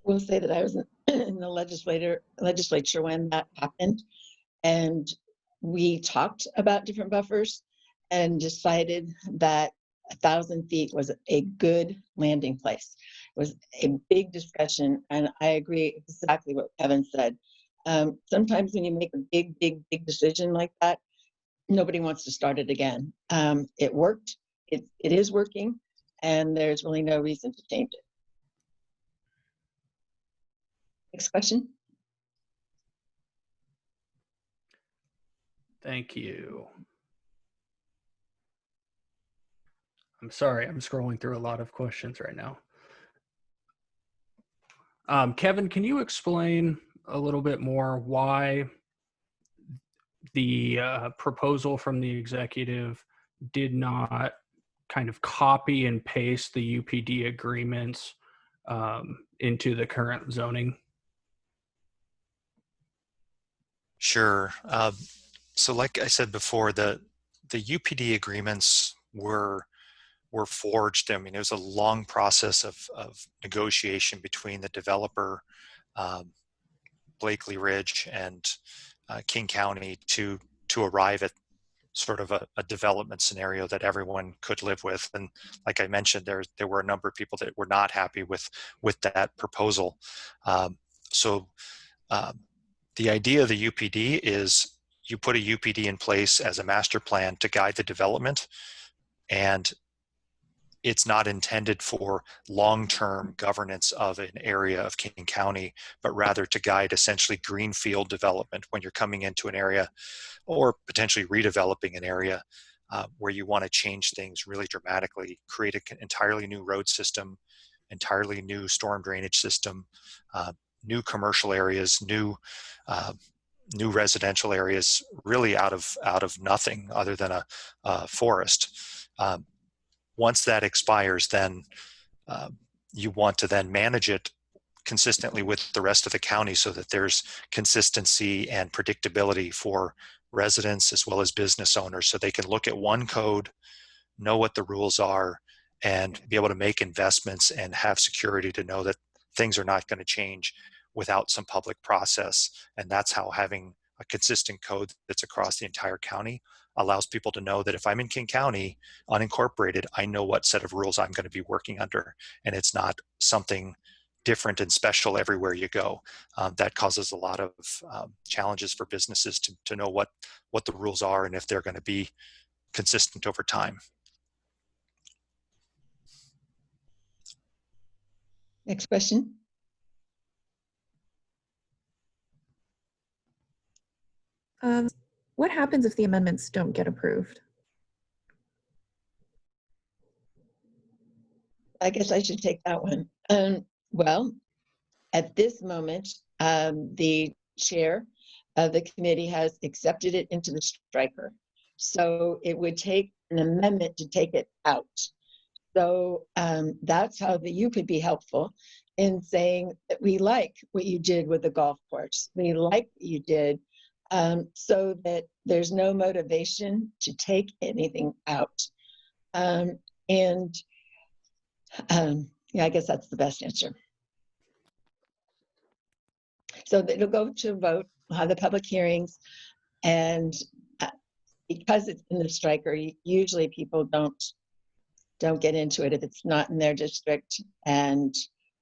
We'll say that I was in the legislature when that happened, and we talked about different buffers and decided that 1,000 feet was a good landing place. It was a big discussion, and I agree exactly what Kevin said. Sometimes when you make a big decision like that, nobody wants to start it again. It worked, it is working, and there's really no reason to change it. Next question. Thank you. I'm sorry, I'm scrolling through a lot of questions right now. Kevin, can you explain a little bit more why the proposal from the executive did not kind of copy and paste the UPD agreements into the current zoning? Sure. So like I said before, the UPD agreements were forged. I mean, it was a long process of negotiation between the developer, Blakely Ridge, and King County to arrive at sort of a development scenario that everyone could live with. And like I mentioned, there were a number of people that were not happy with that proposal. So the idea of the UPD is you put a UPD in place as a master plan to guide the development, and it's not intended for long-term governance of an area of King County, but rather to guide essentially greenfield development when you're coming into an area or potentially redeveloping an area where you want to change things really dramatically, create an entirely new road system, entirely new storm drainage system, new commercial areas, new residential areas, really out of nothing other than a forest. Once that expires, then you want to then manage it consistently with the rest of the county so that there's consistency and predictability for residents as well as business owners, so they can look at one code, know what the rules are, and be able to make investments and have security to know that things are not going to change without some public process. And that's how having a consistent code that's across the entire county allows people to know that if I'm in King County unincorporated, I know what set of rules I'm going to be working under, and it's not something different and special everywhere you go. That causes a lot of challenges for businesses to know what the rules are and if they're going to be consistent over time. Next question. What happens if the amendments don't get approved? I guess I should take that one. Well, at this moment, the chair of the committee has accepted it into the striker. So it would take an amendment to take it out. So that's how you could be helpful in saying that we like what you did with the golf course. We like what you did, so that there's no motivation to take anything out. Yeah, I guess that's the best answer. So it'll go to a vote, we'll have the public hearings, and because it's in the striker, usually people don't get into it if it's not in their district, and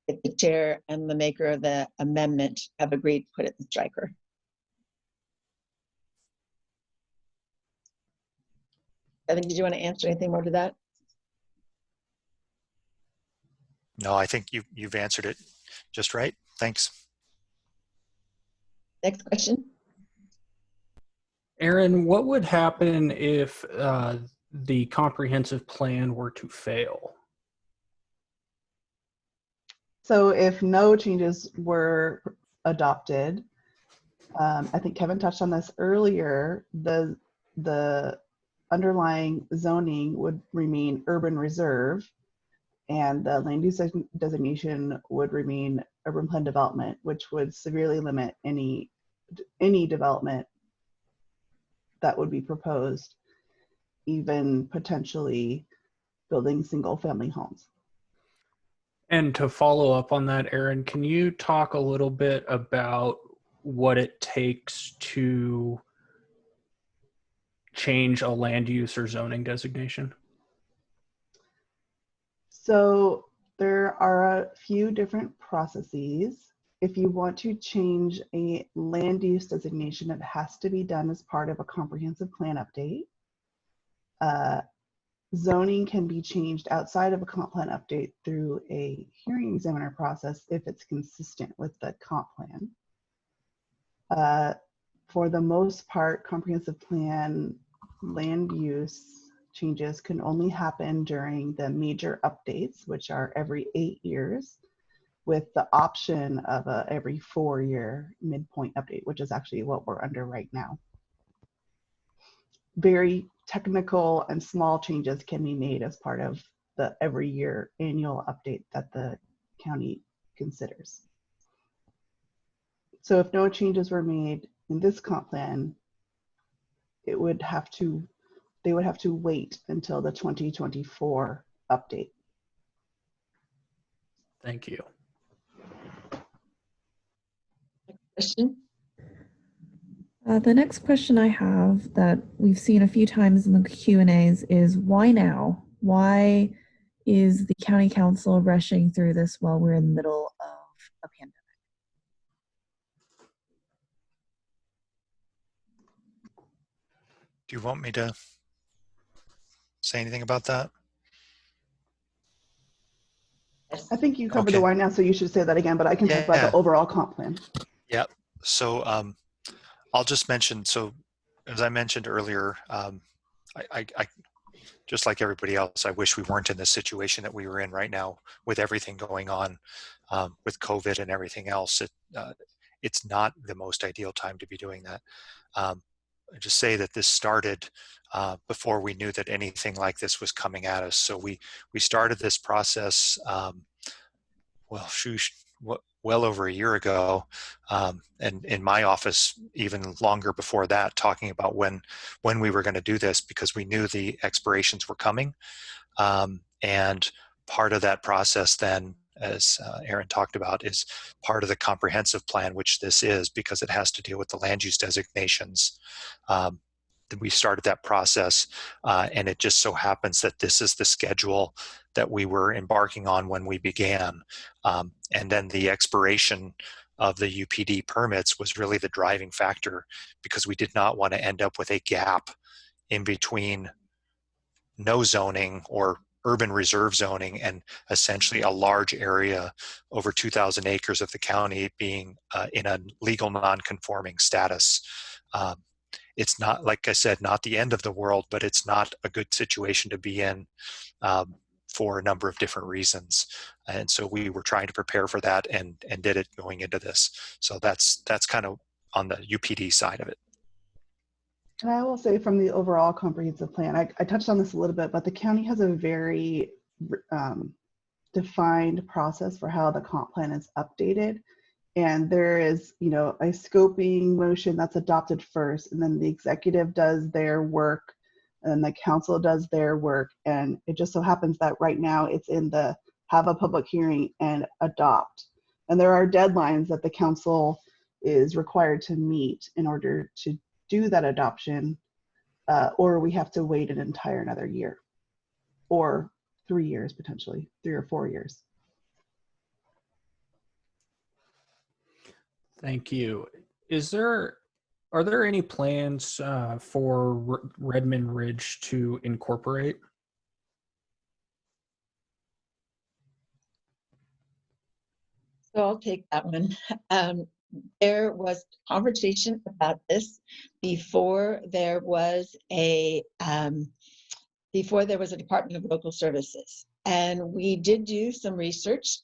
if the chair and the maker of the amendment have agreed to put it in the striker. Evan, did you want to answer anything more to that? No, I think you've answered it just right. Thanks. Next question. Erin, what would happen if the comprehensive plan were to fail? So if no changes were adopted, I think Kevin touched on this earlier, the underlying zoning would remain urban reserve, and the land use designation would remain urban plan development, which would severely limit any development that would be proposed, even potentially building single family homes. And to follow up on that, Erin, can you talk a little bit about what it takes to change a land use or zoning designation? So there are a few different processes. If you want to change a land use designation, it has to be done as part of a comprehensive plan update. Zoning can be changed outside of a comp plan update through a hearing examiner process if it's consistent with the comp plan. For the most part, comprehensive plan land use changes can only happen during the major updates, which are every 8 years, with the option of a every 4-year midpoint update, which is actually what we're under right now. very technical and small changes can be made as part of the every year annual update that the county considers. So if no changes were made in this comp plan, they would have to wait until the 2024 update. Thank you. Question? The next question I have that we've seen a few times in the Q&As is why now? Why is the county council rushing through this while we're in the middle of a pandemic? Do you want me to say anything about that? I think you covered Okay. the why now, so you should say that again, but I can talk about the overall comp plan. Yeah. So I'll just mention, so as I mentioned earlier, I just like everybody else, I wish we weren't in the situation that we were in right now with everything going on with COVID and everything else. It's not the most ideal time to be doing that. I just say that this started before we knew that anything like this was coming at us. So we started this process, well over a year ago, and in my office even longer before that, talking about when we were going to do this, because we knew the expirations were coming. And part of that process then, as Erin talked about, is part of the comprehensive plan, which this is, because it has to deal with the land use designations. We started that process, and it just so happens that this is the schedule that we were embarking on when we began. And then the expiration of the UPD permits was really the driving factor, because we did not want to end up with a gap in between no zoning or urban reserve zoning and essentially a large area, over 2,000 acres of the county, being in a legal non-conforming status. It's not, like I said, not the end of the world, but it's not a good situation to be in for a number of different reasons. And so we were trying to prepare for that and did it going into this. So that's kind of on the UPD side of it. And I will say, from the overall comprehensive plan, I touched on this a little bit, but the county has a very defined process for how the comp plan is updated. And there is, a scoping motion that's adopted first, and then the executive does their work, and then the council does their work. And it just so happens that right now it's in the have a public hearing and adopt. And there are deadlines that the council is required to meet in order to do that adoption, or we have to wait an entire another year, or 3 years, potentially 3 or 4 years. Thank you. Are there any plans for Redmond Ridge to incorporate? So I'll take that one. There was conversation about this before there was a Department of Local Services, and we did do some research,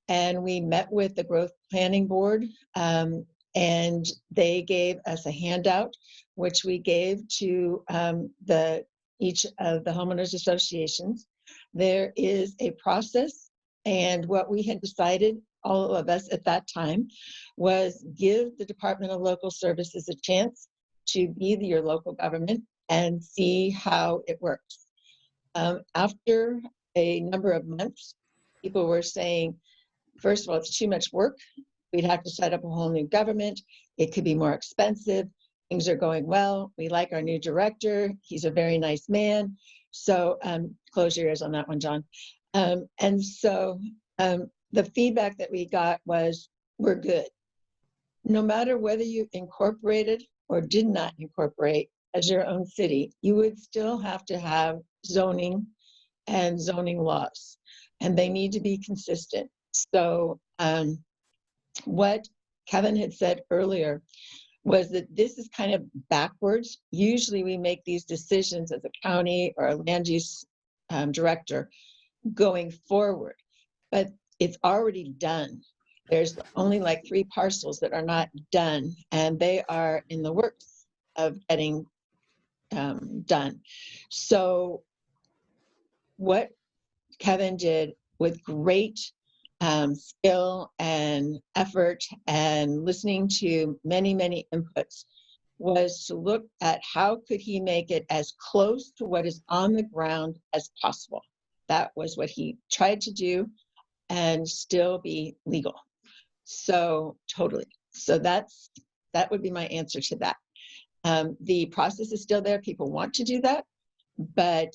and we met with the Growth Planning Board, and they gave us a handout, which we gave to each of the homeowners associations. There is a process, and what we had decided, all of us at that time, was give the Department of Local Services a chance to be your local government and see how it works. After a number of months, people were saying, first of all, it's too much work. We'd have to set up a whole new government. It could be more expensive. Things are going well. We like our new director. He's a very nice man. So close your ears on that one, John. And so the feedback that we got was, we're good. No matter whether you incorporated or did not incorporate as your own city, you would still have to have zoning and zoning laws, and they need to be consistent. So what Kevin had said earlier was that this is kind of backwards. Usually we make these decisions as a county or a land use director going forward, but it's already done. There's only like 3 parcels that are not done, and they are in the works of getting done. So what Kevin did with great skill and effort and listening to many, many inputs was to look at how could he make it as close to what is on the ground as possible. That was what he tried to do and still be legal. So totally. So that would be my answer to that. The process is still there. People want to do that, but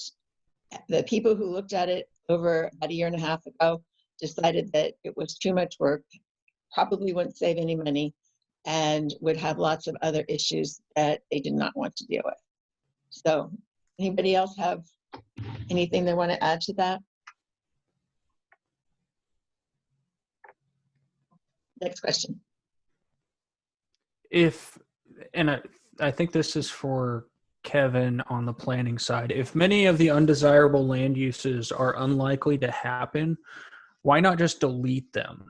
the people who looked at it over about a year and a half ago decided that it was too much work, probably wouldn't save any money, and would have lots of other issues that they did not want to deal with. So anybody else have anything they want to add to that? Next question. I think this is for Kevin on the planning side. If many of the undesirable land uses are unlikely to happen, why not just delete them?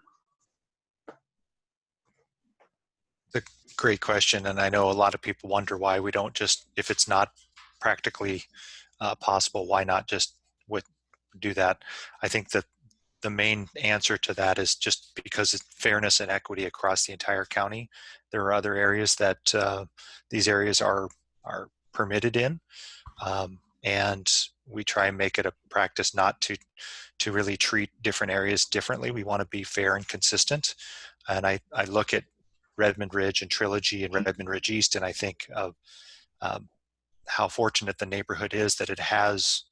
It's a great question, and I know a lot of people wonder why we don't just, if it's not practically possible, why not just do that? I think that the main answer to that is just because it's fairness and equity across the entire county. There are other areas that these areas are permitted in, and we try and make it a practice not to really treat different areas differently. We want to be fair and consistent. And I look at Redmond Ridge and Trilogy and Redmond Ridge East, and I think of how fortunate the neighborhood is that it has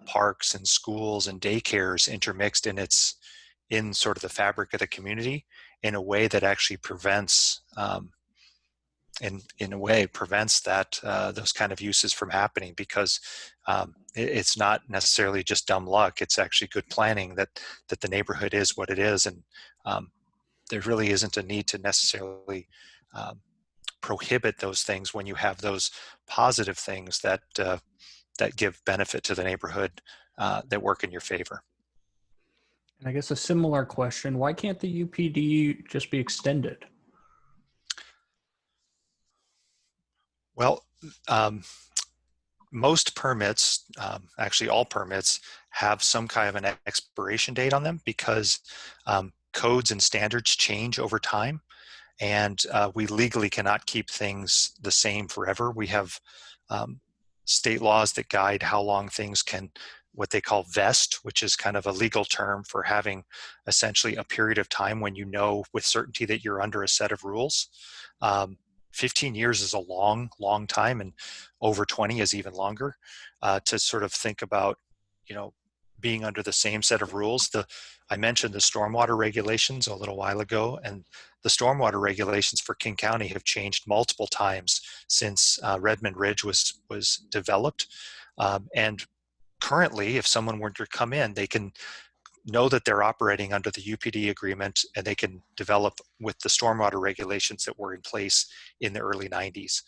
parks and schools and daycares intermixed in sort of the fabric of the community in a way that actually prevents that those kind of uses from happening, because it's not necessarily just dumb luck. It's actually good planning that the neighborhood is what it is, and there really isn't a need to necessarily prohibit those things when you have those positive things that give benefit to the neighborhood that work in your favor. And I guess a similar question, why can't the UPD just be extended? Well, most permits, actually all permits, have some kind of an expiration date on them because codes and standards change over time, and we legally cannot keep things the same forever. We have state laws that guide how long things can, what they call vest, which is kind of a legal term for having essentially a period of time when you know with certainty that you're under a set of rules. 15 years is a long, long time, and over 20 is even longer, to sort of think about, being under the same set of rules. I mentioned the stormwater regulations a little while ago, and the stormwater regulations for King County have changed multiple times since Redmond Ridge was developed. And currently, if someone were to come in, they can know that they're operating under the UPD agreement, and they can develop with the stormwater regulations that were in place in the early 90s.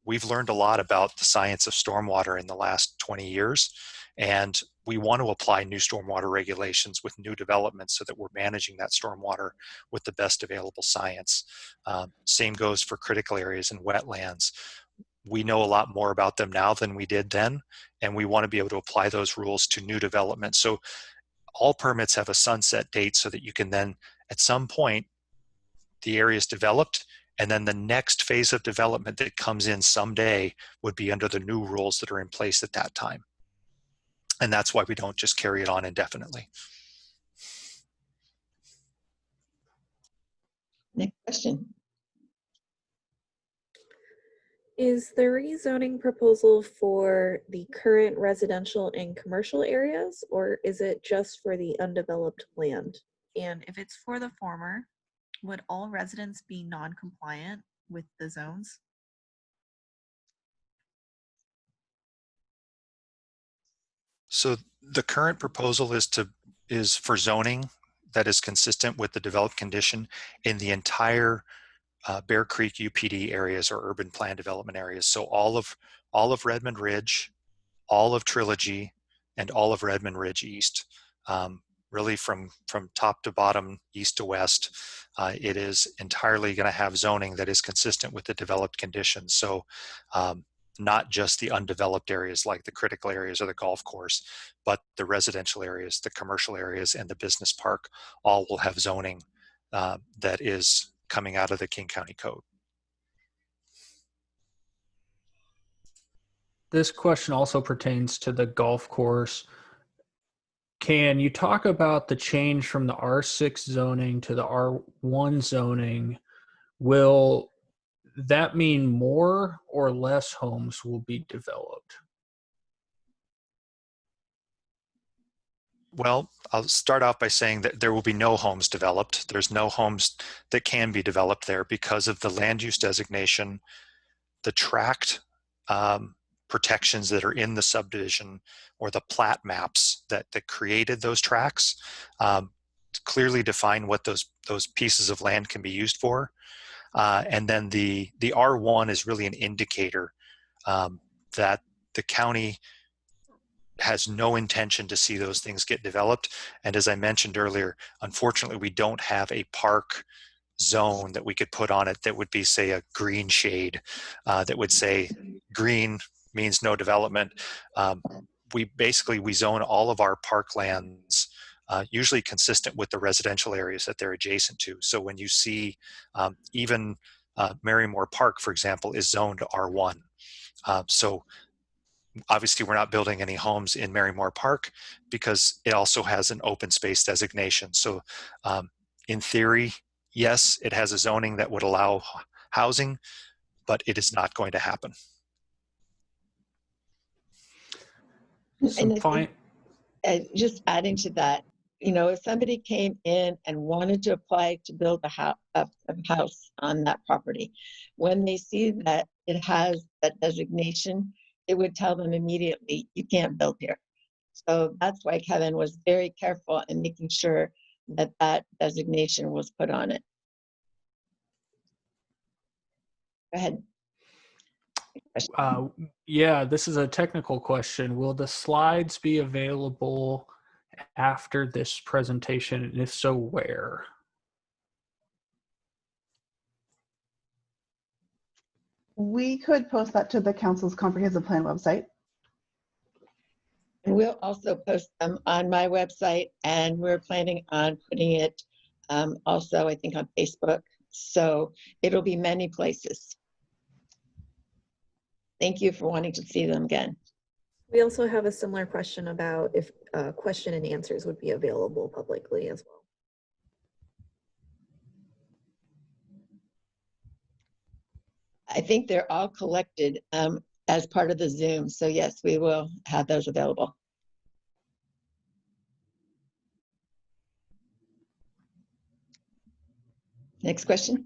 We've learned a lot about the science of stormwater in the last 20 years, and we want to apply new stormwater regulations with new developments so that we're managing that stormwater with the best available science. Same goes for critical areas and wetlands. We know a lot more about them now than we did then, and we want to be able to apply those rules to new development. So all permits have a sunset date so that you can then, at some point, the area is developed, and then the next phase of development that comes in someday would be under the new rules that are in place at that time. And that's why we don't just carry it on indefinitely. Next question. Is the rezoning proposal for the current residential and commercial areas, or is it just for the undeveloped land? And if it's for the former, would all residents be non-compliant with the zones? So the current proposal is for zoning that is consistent with the developed condition in the entire Bear Creek UPD areas, or urban plan development areas. So all of Redmond Ridge, all of Trilogy, and all of Redmond Ridge East. really from top to bottom, east to west. It is entirely going to have zoning that is consistent with the developed conditions. So not just the undeveloped areas like the critical areas or the golf course, but the residential areas, the commercial areas, and the business park all will have zoning that is coming out of the King County Code. This question also pertains to the golf course. Can you talk about the change from the R6 zoning to the R1 zoning? Will that mean more or less homes will be developed? Well, I'll start off by saying that there will be no homes developed. There's no homes that can be developed there because of the land use designation, the tract protections that are in the subdivision or the plat maps that created those tracts clearly define what those pieces of land can be used for. And then the R1 is really an indicator that the county has no intention to see those things get developed. And as I mentioned earlier, unfortunately, we don't have a park zone that we could put on it that would be, say, a green shade that would say green means no development. We zone all of our parklands usually consistent with the residential areas that they're adjacent to. So when you see even Marymore Park, for example, is zoned R1. So obviously we're not building any homes in Marymore Park because it also has an open space designation. So in theory, yes, it has a zoning that would allow housing, but it is not going to happen. Just adding to that, if somebody came in and wanted to apply to build a house on that property, when they see that it has that designation, it would tell them immediately, you can't build here. So that's why Kevin was very careful in making sure that that designation was put on it. Go ahead. Yeah, this is a technical question. Will the slides be available after this presentation? And if so, where? We could post that to the council's comprehensive plan website. And we'll also post them on my website, and we're planning on putting it also, I think, on Facebook. So it'll be many places. Thank you for wanting to see them again. We also have a similar question about if question and answers would be available publicly as well. I think they're all collected as part of the Zoom. So yes, we will have those available. Next question.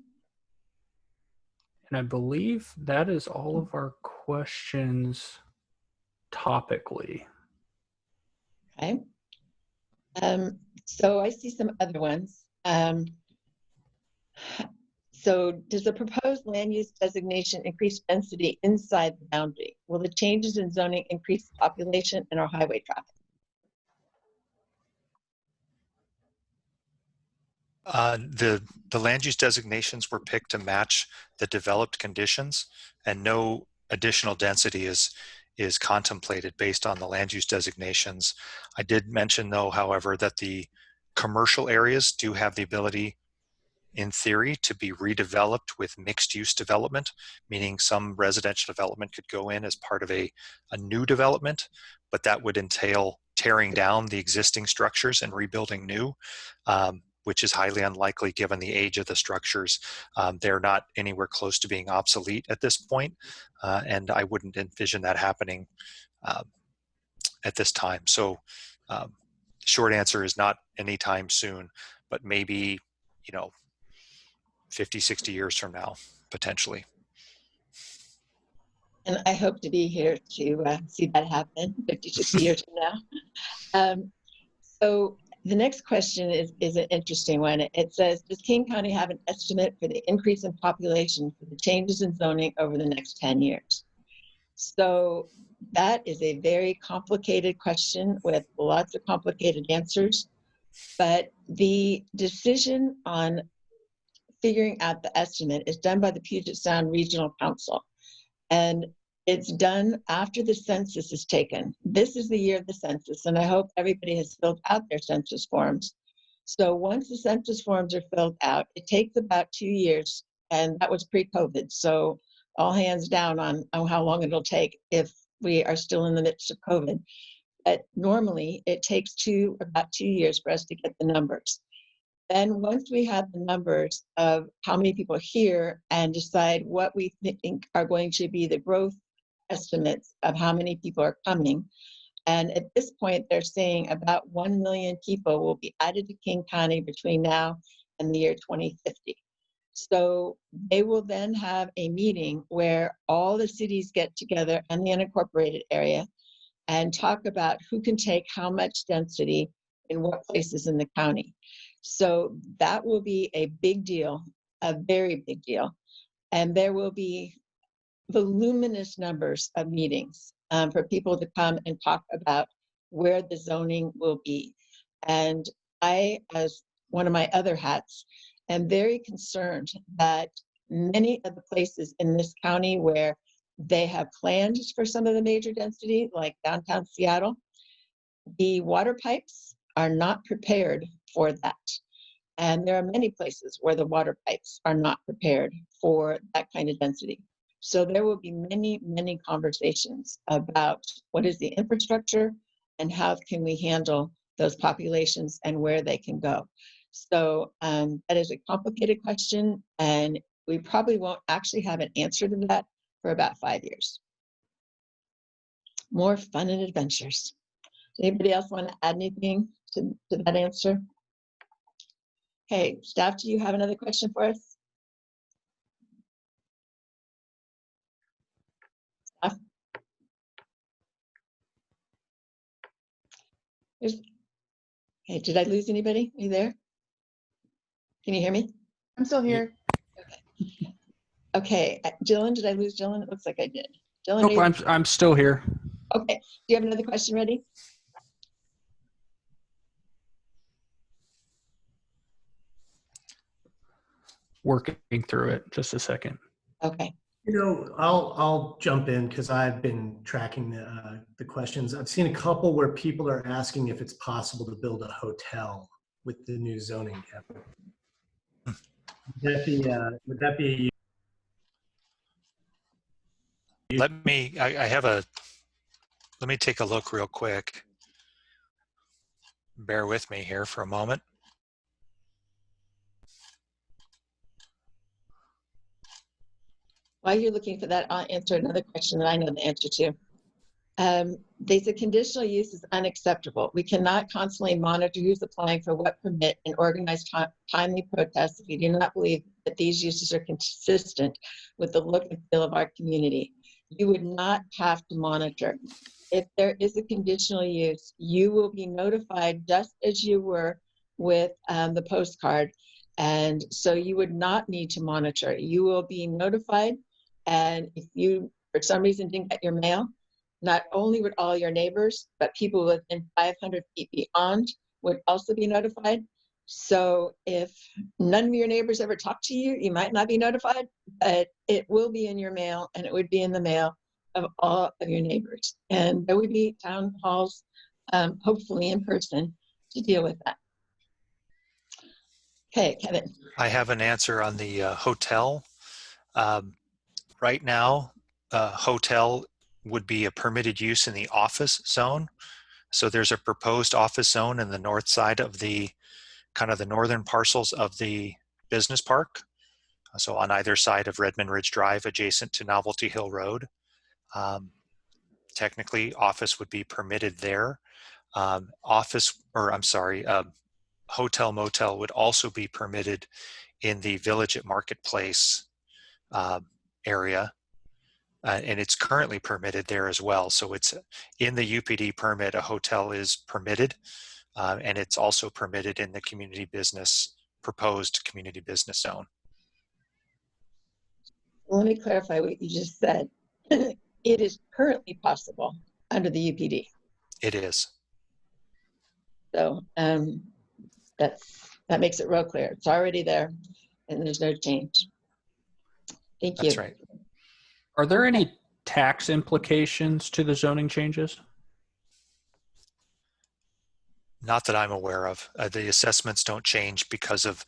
And I believe that is all of our questions topically. Okay. So I see some other ones. So does the proposed land use designation increase density inside the boundary? Will the changes in zoning increase population in our highway traffic? The land use designations were picked to match the developed conditions, and no additional density is contemplated based on the land use designations. I did mention, though, however, that the commercial areas do have the ability, in theory, to be redeveloped with mixed use development, meaning some residential development could go in as part of a new development, but that would entail tearing down the existing structures and rebuilding new. Which is highly unlikely given the age of the structures. They're not anywhere close to being obsolete at this point, and I wouldn't envision that happening at this time. So short answer is not anytime soon, but maybe, 50, 60 years from now, potentially. And I hope to be here to see that happen 50, 60 years from now. So the next question is an interesting one. It says, does King County have an estimate for the increase in population for the changes in zoning over the next 10 years? So that is a very complicated question with lots of complicated answers. But the decision on figuring out the estimate is done by the Puget Sound Regional Council. And it's done after the census is taken. This is the year of the census, and I hope everybody has filled out their census forms. So once the census forms are filled out, it takes about 2 years, and that was pre-COVID. So all hands down on how long it'll take if we are still in the midst of COVID. But normally it takes about 2 years for us to get the numbers. Then once we have the numbers of how many people are here and decide what we think are going to be the growth estimates of how many people are coming. And at this point, they're saying about 1 million people will be added to King County between now and the year 2050. So they will then have a meeting where all the cities get together and the unincorporated area and talk about who can take how much density in what places in the county. So that will be a big deal, a very big deal. And there will be voluminous numbers of meetings for people to come and talk about where the zoning will be. And I, as one of my other hats, am very concerned that many of the places in this county where they have planned for some of the major density, like downtown Seattle, the water pipes are not prepared for that. And there are many places where the water pipes are not prepared for that kind of density. So there will be many, many conversations about what is the infrastructure and how can we handle those populations and where they can go. So that is a complicated question, and we probably won't actually have an answer to that for about 5 years. More fun and adventures. Anybody else want to add anything to that answer? Okay, staff, do you have another question for us? Staff? Okay, did I lose anybody? Are you there? Can you hear me? I'm still here. Okay, Dylan, did I lose Dylan? It looks like I did. Dylan, are you- Nope, I'm still here. Okay, do you have another question ready? Working through it. Just a second. Okay. You know, I'll jump in because I've been tracking the questions. I've seen a couple where people are asking if it's possible to build a hotel with the new zoning capital. Would that be? Let me take a look real quick. Bear with me here for a moment. While you're looking for that, I'll answer another question that I know the answer to. They said conditional use is unacceptable. We cannot constantly monitor who's applying for what permit and organize timely protests if we do not believe that these uses are consistent with the look and feel of our community. You would not have to monitor. If there is a conditional use, you will be notified just as you were with the postcard. And so you would not need to monitor. You will be notified. And if you, for some reason, didn't get your mail, not only would all your neighbors, but people within 500 feet beyond would also be notified. So if none of your neighbors ever talk to you, you might not be notified, but it will be in your mail, and it would be in the mail of all of your neighbors. And there would be town halls, hopefully in person, to deal with that. Okay, Kevin. I have an answer on the hotel. Right now, hotel would be a permitted use in the office zone. So there's a proposed office zone in the north side of the kind of the northern parcels of the business park. So on either side of Redmond Ridge Drive, adjacent to Novelty Hill Road. Technically, office would be permitted there. Hotel motel would also be permitted in the Village at Marketplace area. And it's currently permitted there as well. So it's in the UPD permit, a hotel is permitted, and it's also permitted in the proposed community business zone. Let me clarify what you just said. It is currently possible under the UPD. It is. So That makes it real clear. It's already there and there's no change. Thank you. That's right. Are there any tax implications to the zoning changes? Not that I'm aware of. The assessments don't change because of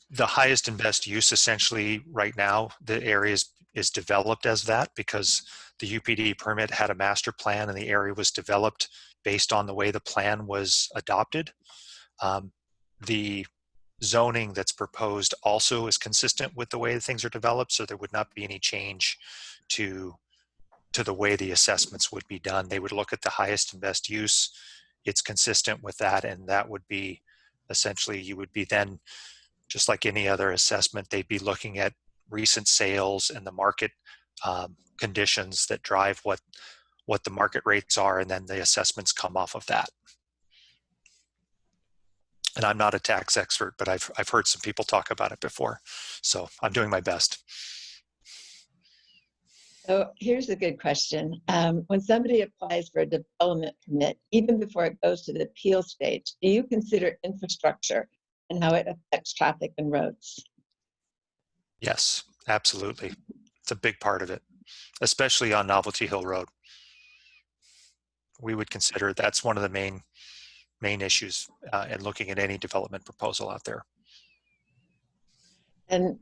the highest and best use. Essentially right now, the area is developed as that because the UPD permit had a master plan and the area was developed based on the way the plan was adopted. The zoning that's proposed also is consistent with the way things are developed, so there would not be any change to the way the assessments would be done. They would look at the highest and best use. It's consistent with that, and that would be essentially, you would be then, just like any other assessment, they'd be looking at recent sales and the market conditions that drive what the market rates are, and then the assessments come off of that. And I'm not a tax expert, but I've heard some people talk about it before, so I'm doing my best. So here's a good question. When somebody applies for a development permit, even before it goes to the appeal stage, do you consider infrastructure and how it affects traffic and roads? Yes, absolutely. It's a big part of it, especially on Novelty Hill Road. We would consider that's one of the main issues in looking at any development proposal out there. And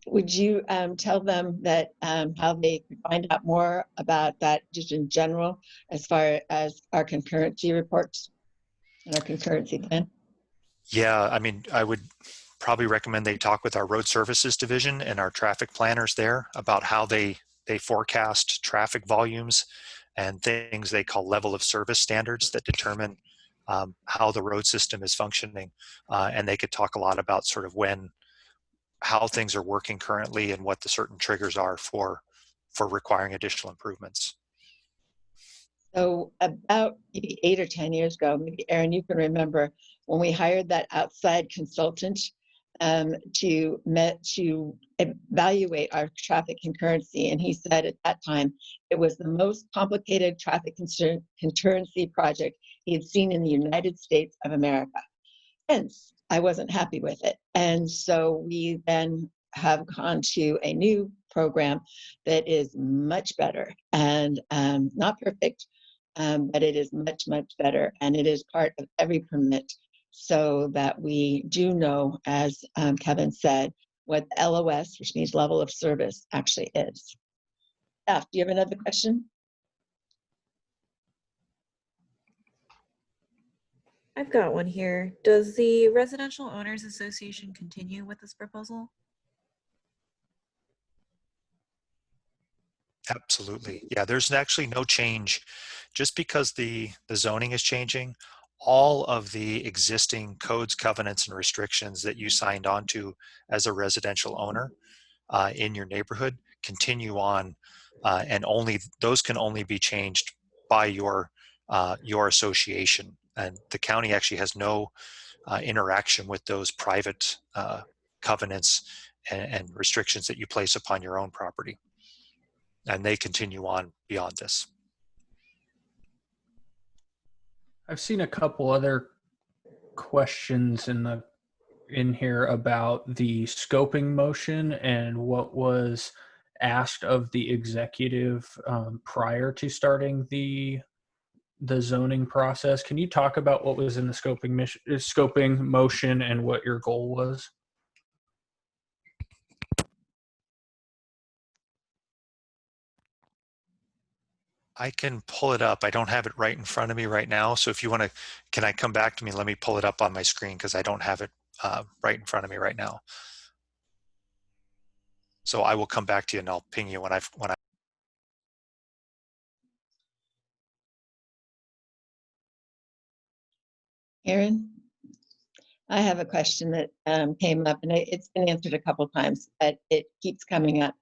would you tell them that how they can find out more about that just in general as far as our concurrency reports and our concurrency plan? Yeah, I mean, I would probably recommend they talk with our road services division and our traffic planners there about how they forecast traffic volumes and things they call level of service standards that determine how the road system is functioning. And they could talk a lot about sort of how things are working currently and what the certain triggers are for requiring additional improvements. So about maybe 8 or 10 years ago, maybe Erin, you can remember when we hired that outside consultant to evaluate our traffic concurrency. And he said at that time, it was the most complicated traffic concurrency project he had seen in the United States of America. Hence, I wasn't happy with it. And so we then have gone to a new program that is much better and not perfect, but it is much, much better. And it is part of every permit so that we do know, as Kevin said, what the LOS, which means level of service, actually is. Steph, do you have another question? I've got one here. Does the Residential Owners Association continue with this proposal? Absolutely. Yeah, there's actually no change. Just because the zoning is changing, all of the existing codes, covenants, and restrictions that you signed on to as a residential owner in your neighborhood continue on, and those can only be changed by your association. And the county actually has no interaction with those private covenants and restrictions that you place upon your own property. And they continue on beyond this. I've seen a couple other questions in here about the scoping motion and what was asked of the executive prior to starting the zoning process. Can you talk about what was in the scoping motion and what your goal was? I can pull it up. I don't have it right in front of me right now. So if you want to, can I come back to me? Let me pull it up on my screen because I don't have it right in front of me right now. So I will come back to you and I'll ping you when I. Erin, I have a question that came up, and it's been answered a couple of times, but it keeps coming up.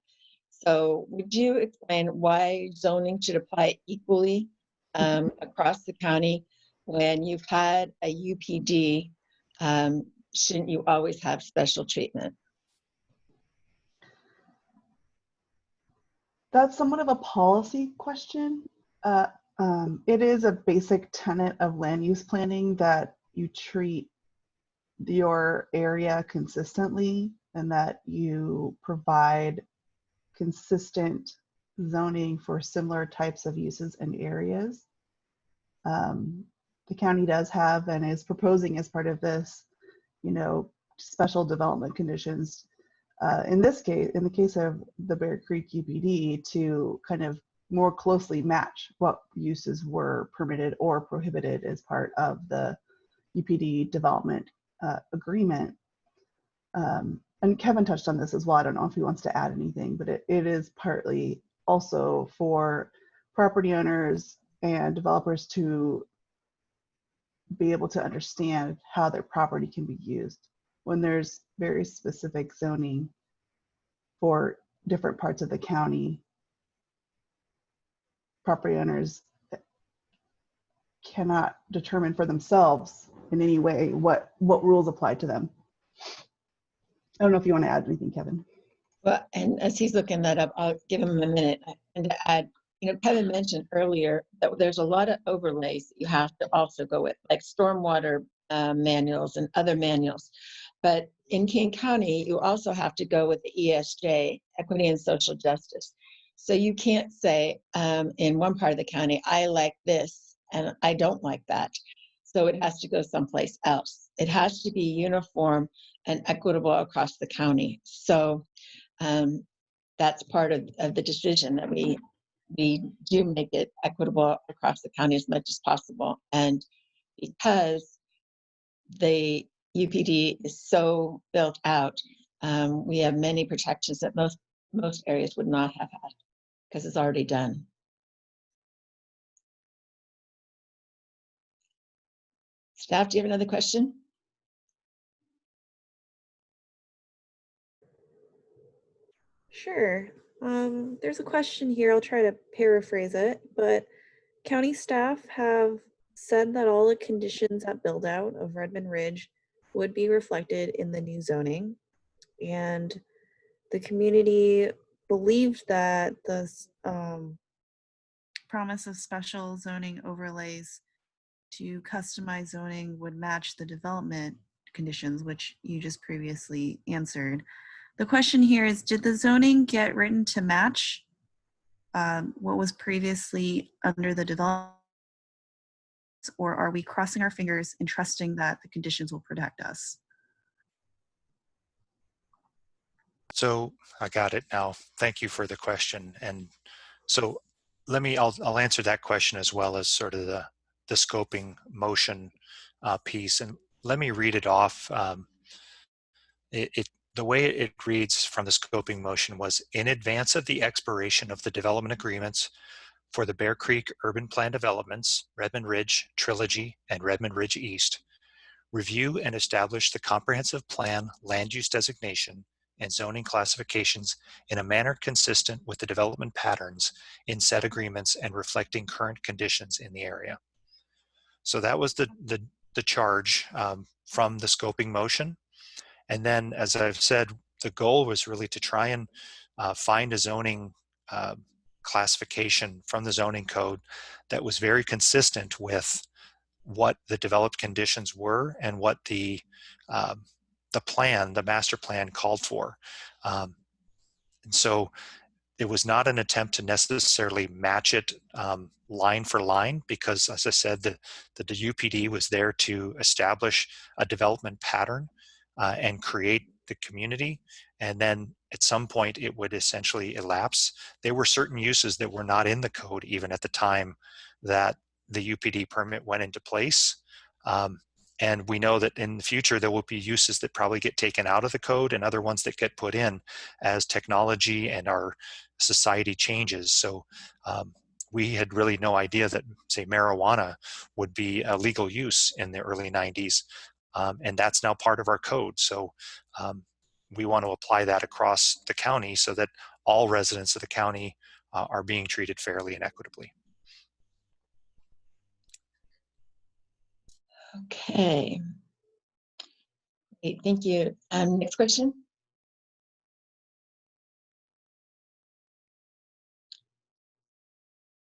So would you explain why zoning should apply equally across the county when you've had a UPD? Shouldn't you always have special treatment? That's somewhat of a policy question. It is a basic tenet of land use planning that you treat your area consistently and that you provide consistent zoning for similar types of uses and areas. The county does have and is proposing as part of this, special development conditions. In this case, in the case of the Bear Creek UPD, to kind of more closely match what uses were permitted or prohibited as part of the UPD development agreement. And Kevin touched on this as well. I don't know if he wants to add anything, but it is partly also for property owners and developers to be able to understand how their property can be used when there's very specific zoning for different parts of the county. Property owners cannot determine for themselves in any way what rules apply to them. I don't know if you want to add anything, Kevin. Well, and as he's looking that up, I'll give him a minute. And to add, Kevin mentioned earlier that there's a lot of overlays that you have to also go with, like stormwater manuals and other manuals. But in King County, you also have to go with the ESJ, Equity and Social Justice. So you can't say in one part of the county, I like this and I don't like that. So it has to go someplace else. It has to be uniform and equitable across the county. So that's part of the decision, that we do make it equitable across the county as much as possible. And because the UPD is so built out, we have many protections that most areas would not have had because it's already done. Staff, do you have another question? Sure. There's a question here. I'll try to paraphrase it, but county staff have said that all the conditions at build out of Redmond Ridge would be reflected in the new zoning. And the community believed that the promise of special zoning overlays to customize zoning would match the development conditions, which you just previously answered. The question here is, did the zoning get written to match what was previously under the development, or are we crossing our fingers and trusting that the conditions will protect us? So I got it now. Thank you for the question. And so I'll answer that question as well as sort of the scoping motion piece. And let me read it off. The way it reads from the scoping motion was, in advance of the expiration of the development agreements for the Bear Creek urban plan developments, Redmond Ridge, Trilogy, and Redmond Ridge East, review and establish the comprehensive plan, land use designation, and zoning classifications in a manner consistent with the development patterns in said agreements and reflecting current conditions in the area. So that was the charge from the scoping motion. And then, as I've said, the goal was really to try and find a zoning classification from the zoning code that was very consistent with what the developed conditions were and what the master plan called for. And so it was not an attempt to necessarily match it line for line, because, as I said, the UPD was there to establish a development pattern and create the community. And then at some point it would essentially elapse. There were certain uses that were not in the code even at the time that the UPD permit went into place. And we know that in the future, there will be uses that probably get taken out of the code and other ones that get put in as technology and our society changes. So we had really no idea that, say, marijuana would be a legal use in the early 90s. And that's now part of our code. So we want to apply that across the county so that all residents of the county are being treated fairly and equitably. Okay. Great, thank you. Next question.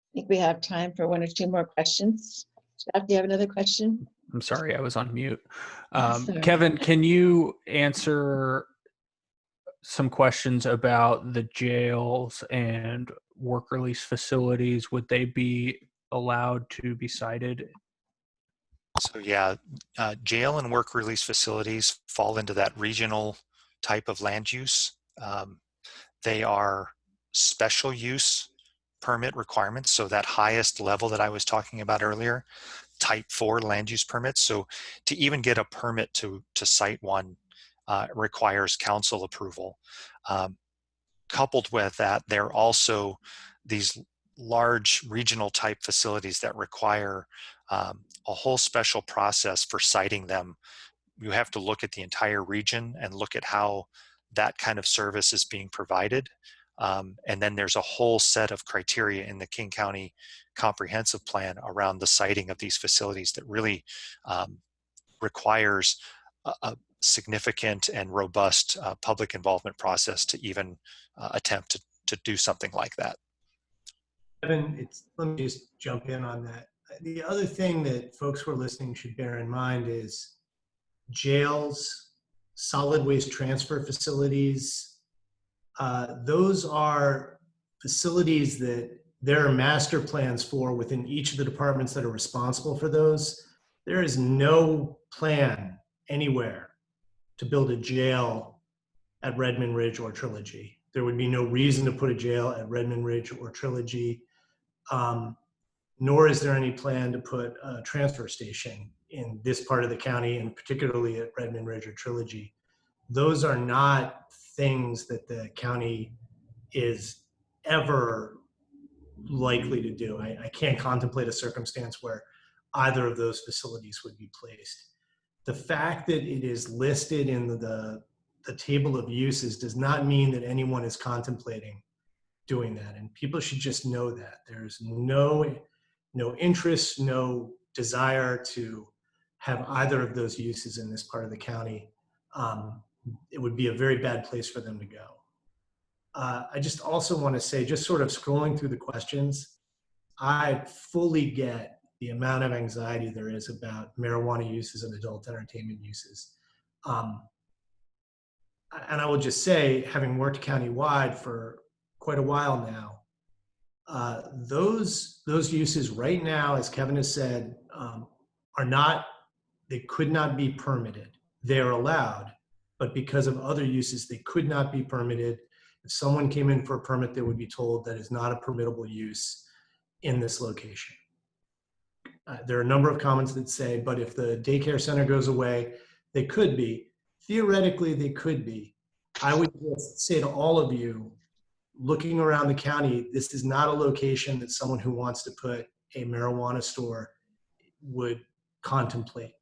I think we have time for one or two more questions. Staff, do you have another question? I'm sorry, I was on mute. Sorry. Kevin, can you answer some questions about the jails and work release facilities? Would they be allowed to be cited? So yeah, jail and work release facilities fall into that regional type of land use. They are special use permit requirements. So that highest level that I was talking about earlier, type 4 land use permits. So to even get a permit to cite one requires council approval. Coupled with that, there are also these large regional type facilities that require a whole special process for citing them. You have to look at the entire region and look at how that kind of service is being provided. And then there's a whole set of criteria in the King County Comprehensive Plan around the citing of these facilities that really requires a significant and robust public involvement process to even attempt to do something like that. Evan, let me just jump in on that. The other thing that folks who are listening should bear in mind is jails, solid waste transfer facilities. Those are facilities that there are master plans for within each of the departments that are responsible for those. There is no plan anywhere to build a jail at Redmond Ridge or Trilogy. There would be no reason to put a jail at Redmond Ridge or Trilogy, nor is there any plan to put a transfer station in this part of the county, and particularly at Redmond Ridge or Trilogy. Those are not things that the county is ever likely to do. I can't contemplate a circumstance where either of those facilities would be placed. The fact that it is listed in the table of uses does not mean that anyone is contemplating doing that. And people should just know that. There's no interest, no desire to have either of those uses in this part of the county. It would be a very bad place for them to go. I just also want to say, just sort of scrolling through the questions, I fully get the amount of anxiety there is about marijuana uses and adult entertainment uses. And I will just say, having worked countywide for quite a while now, those uses right now, as Kevin has said, they could not be permitted. They are allowed, but because of other uses, they could not be permitted. If someone came in for a permit, they would be told that is not a permittable use in this location. There are a number of comments that say, but if the daycare center goes away, they could be. Theoretically, they could be. I would just say to all of you, looking around the county, this is not a location that someone who wants to put a marijuana store would contemplate.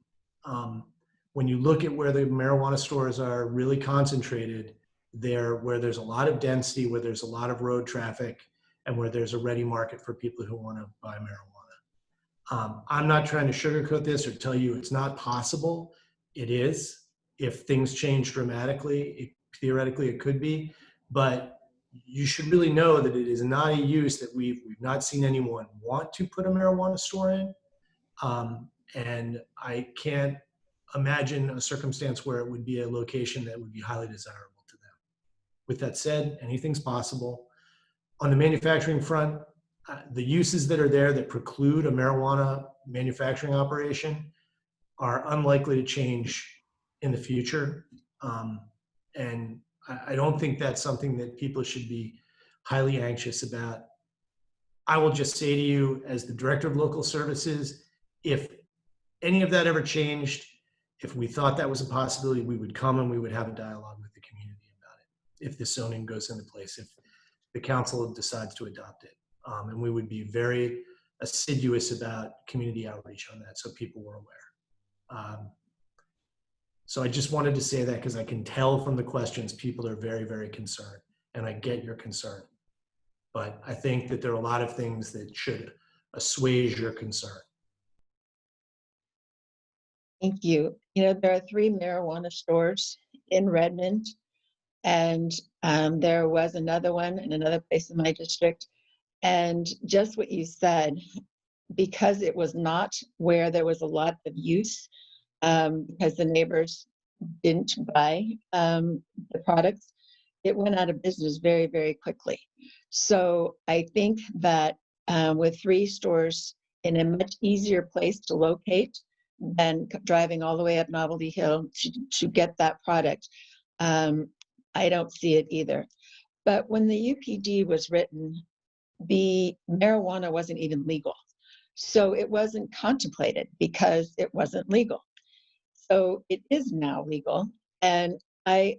When you look at where the marijuana stores are really concentrated, where there's a lot of density, where there's a lot of road traffic, and where there's a ready market for people who want to buy marijuana. I'm not trying to sugarcoat this or tell you it's not possible. It is. If things change dramatically, theoretically it could be, but you should really know that it is not a use that we've not seen anyone want to put a marijuana store in. And I can't imagine a circumstance where it would be a location that would be highly desirable to them. With that said, anything's possible. On the manufacturing front, the uses that are there that preclude a marijuana manufacturing operation are unlikely to change in the future. And I don't think that's something that people should be highly anxious about. I will just say to you, as the Director of Local Services, if any of that ever changed, if we thought that was a possibility, we would come and we would have a dialogue with the community about it. If the zoning goes into place, if the council decides to adopt it. And we would be very assiduous about community outreach on that so people were aware. So I just wanted to say that because I can tell from the questions, people are very, very concerned, and I get your concern. But I think that there are a lot of things that should assuage your concern. Thank you. You know, there are 3 marijuana stores in Redmond, and there was another one in another place in my district. And just what you said, because it was not where there was a lot of use, because the neighbors didn't buy the products, it went out of business very, very quickly. So I think that with 3 stores in a much easier place to locate than driving all the way up Novelty Hill to get that product, I don't see it either. But when the UPD was written, the marijuana wasn't even legal. So it wasn't contemplated because it wasn't legal. So it is now legal. And I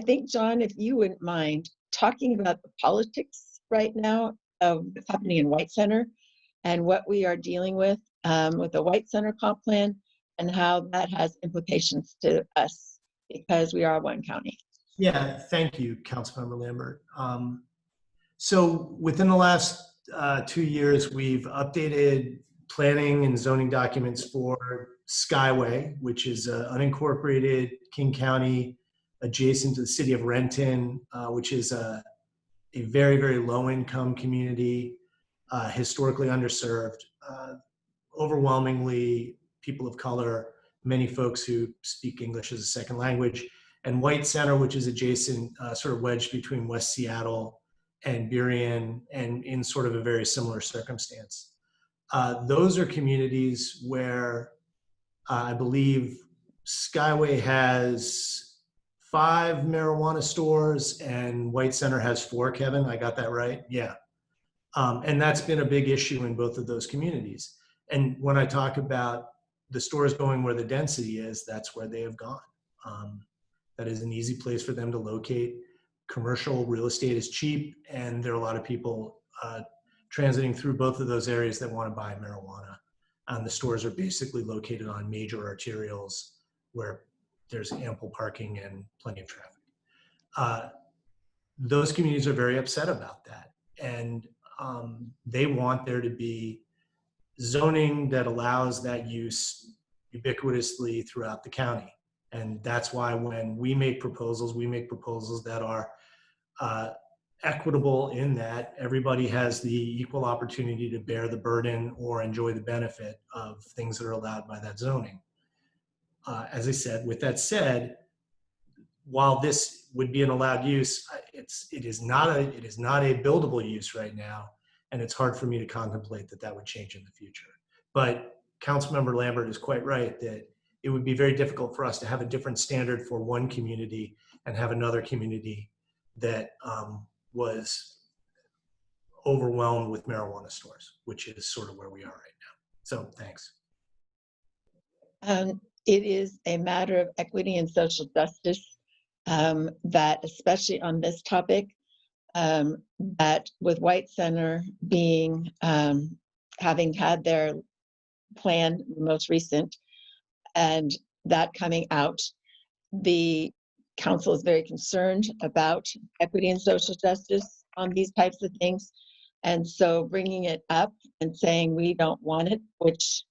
think, John, if you wouldn't mind talking about the politics right now of what's happening in White Center and what we are dealing with the White Center comp plan and how that has implications to us because we are one county. Yeah, thank you, Councilmember Lambert. So within the last 2 years, we've updated planning and zoning documents for Skyway, which is an unincorporated King County adjacent to the city of Renton, which is a very, very low-income community, historically underserved, overwhelmingly people of color, many folks who speak English as a second language, and White Center, which is adjacent, sort of wedged between West Seattle and Burien, and in sort of a very similar circumstance. Those are communities where I believe Skyway has 5 marijuana stores and White Center has 4, Kevin. I got that right? Yeah. And that's been a big issue in both of those communities. And when I talk about the stores going where the density is, that's where they have gone. That is an easy place for them to locate. Commercial real estate is cheap, and there are a lot of people transiting through both of those areas that want to buy marijuana. And the stores are basically located on major arterials where there's ample parking and plenty of traffic. Those communities are very upset about that. And they want there to be zoning that allows that use ubiquitously throughout the county. And that's why when we make proposals that are equitable in that everybody has the equal opportunity to bear the burden or enjoy the benefit of things that are allowed by that zoning. As I said, with that said, while this would be an allowed use, it is not a buildable use right now, and it's hard for me to contemplate that would change in the future. But Councilmember Lambert is quite right that it would be very difficult for us to have a different standard for one community and have another community that was overwhelmed with marijuana stores, which is sort of where we are right now. So thanks. It is a matter of equity and social justice that, especially on this topic, that with White Center being, having had their plan most recent, and that coming out, the council is very concerned about equity and social justice on these types of things. And so bringing it up and saying we don't want it, which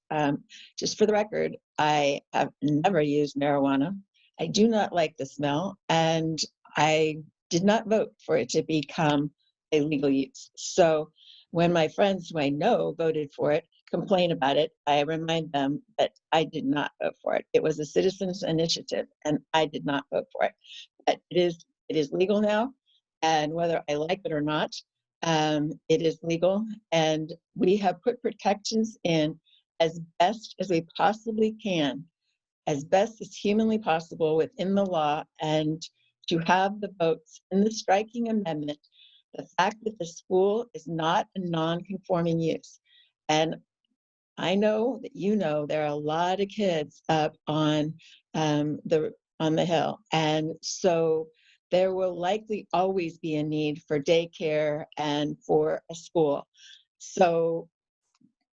just for the record, I have never used marijuana. I do not like the smell, and I did not vote for it to become a legal use. So when my friends who I know voted for it complain about it, I remind them that I did not vote for it. It was a citizens' initiative, and I did not vote for it. But it is legal now, and whether I like it or not, it is legal, and we have put protections in as best as we possibly can, as best as humanly possible within the law, and to have the votes in the striking amendment, the fact that the school is not a non-conforming use. And I know that there are a lot of kids up on the hill, and so there will likely always be a need for daycare and for a school. So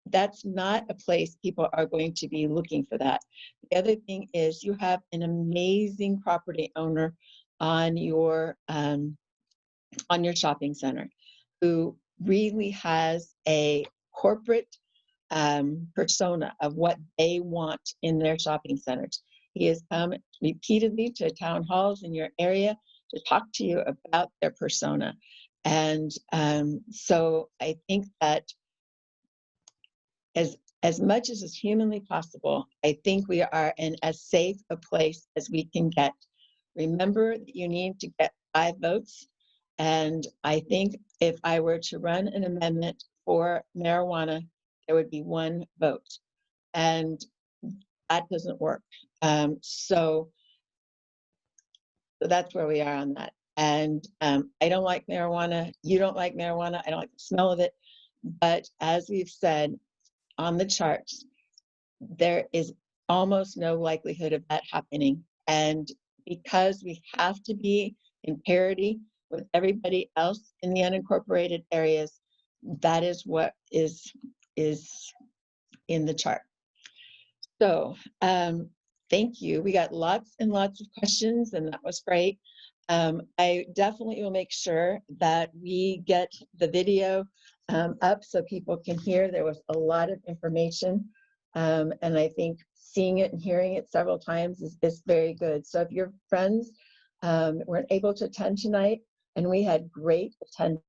that's not a place people are going to be looking for that. The other thing is you have an amazing property owner on your shopping center who really has a corporate persona of what they want in their shopping centers. He has come repeatedly to town halls in your area to talk to you about their persona. And so I think that as much as is humanly possible, I think we are in as safe a place as we can get. Remember that you need to get 5 votes. And I think if I were to run an amendment for marijuana, there would be 1 vote. And that doesn't work. So that's where we are on that. And I don't like marijuana. You don't like marijuana. I don't like the smell of it. But as we've said on the charts, there is almost no likelihood of that happening. And because we have to be in parity with everybody else in the unincorporated areas, that is what is in the chart. So thank you. We got lots and lots of questions, and that was great. I definitely will make sure that we get the video up so people can hear. There was a lot of information, and I think seeing it and hearing it several times is very good. So if your friends weren't able to attend tonight, and we had great attendance,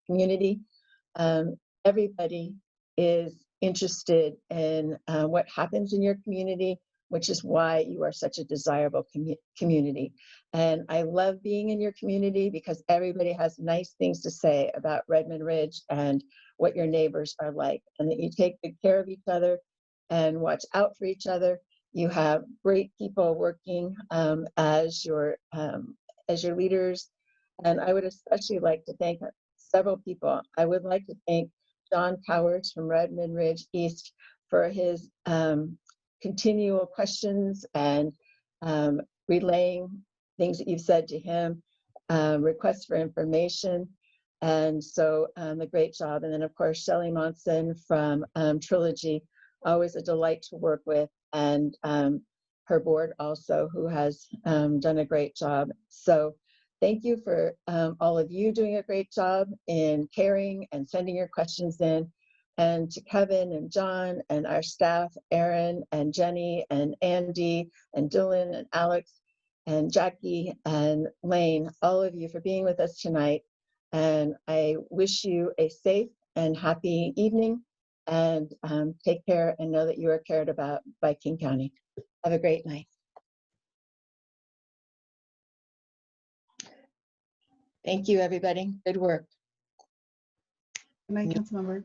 community, everybody is interested in what happens in your community, which is why you are such a desirable community. And I love being in your community because everybody has nice things to say about Redmond Ridge and what your neighbors are like, and that you take good care of each other and watch out for each other. You have great people working as your leaders. And I would especially like to thank several people. I would like to thank John Powers from Redmond Ridge East for his continual questions and relaying things that you've said to him, requests for information. And so a great job. And then of course, Shelley Monson from Trilogy, always a delight to work with, and her board also, who has done a great job. So thank you for all of you doing a great job in caring and sending your questions in. And to Kevin and John and our staff, Erin and Jenny and Andy and Dylan and Alex and Jackie and Lane, all of you for being with us tonight. And I wish you a safe and happy evening, and take care and know that you are cared about by King County. Have a great night. Thank you, everybody. Good work. Good night, Councilmember.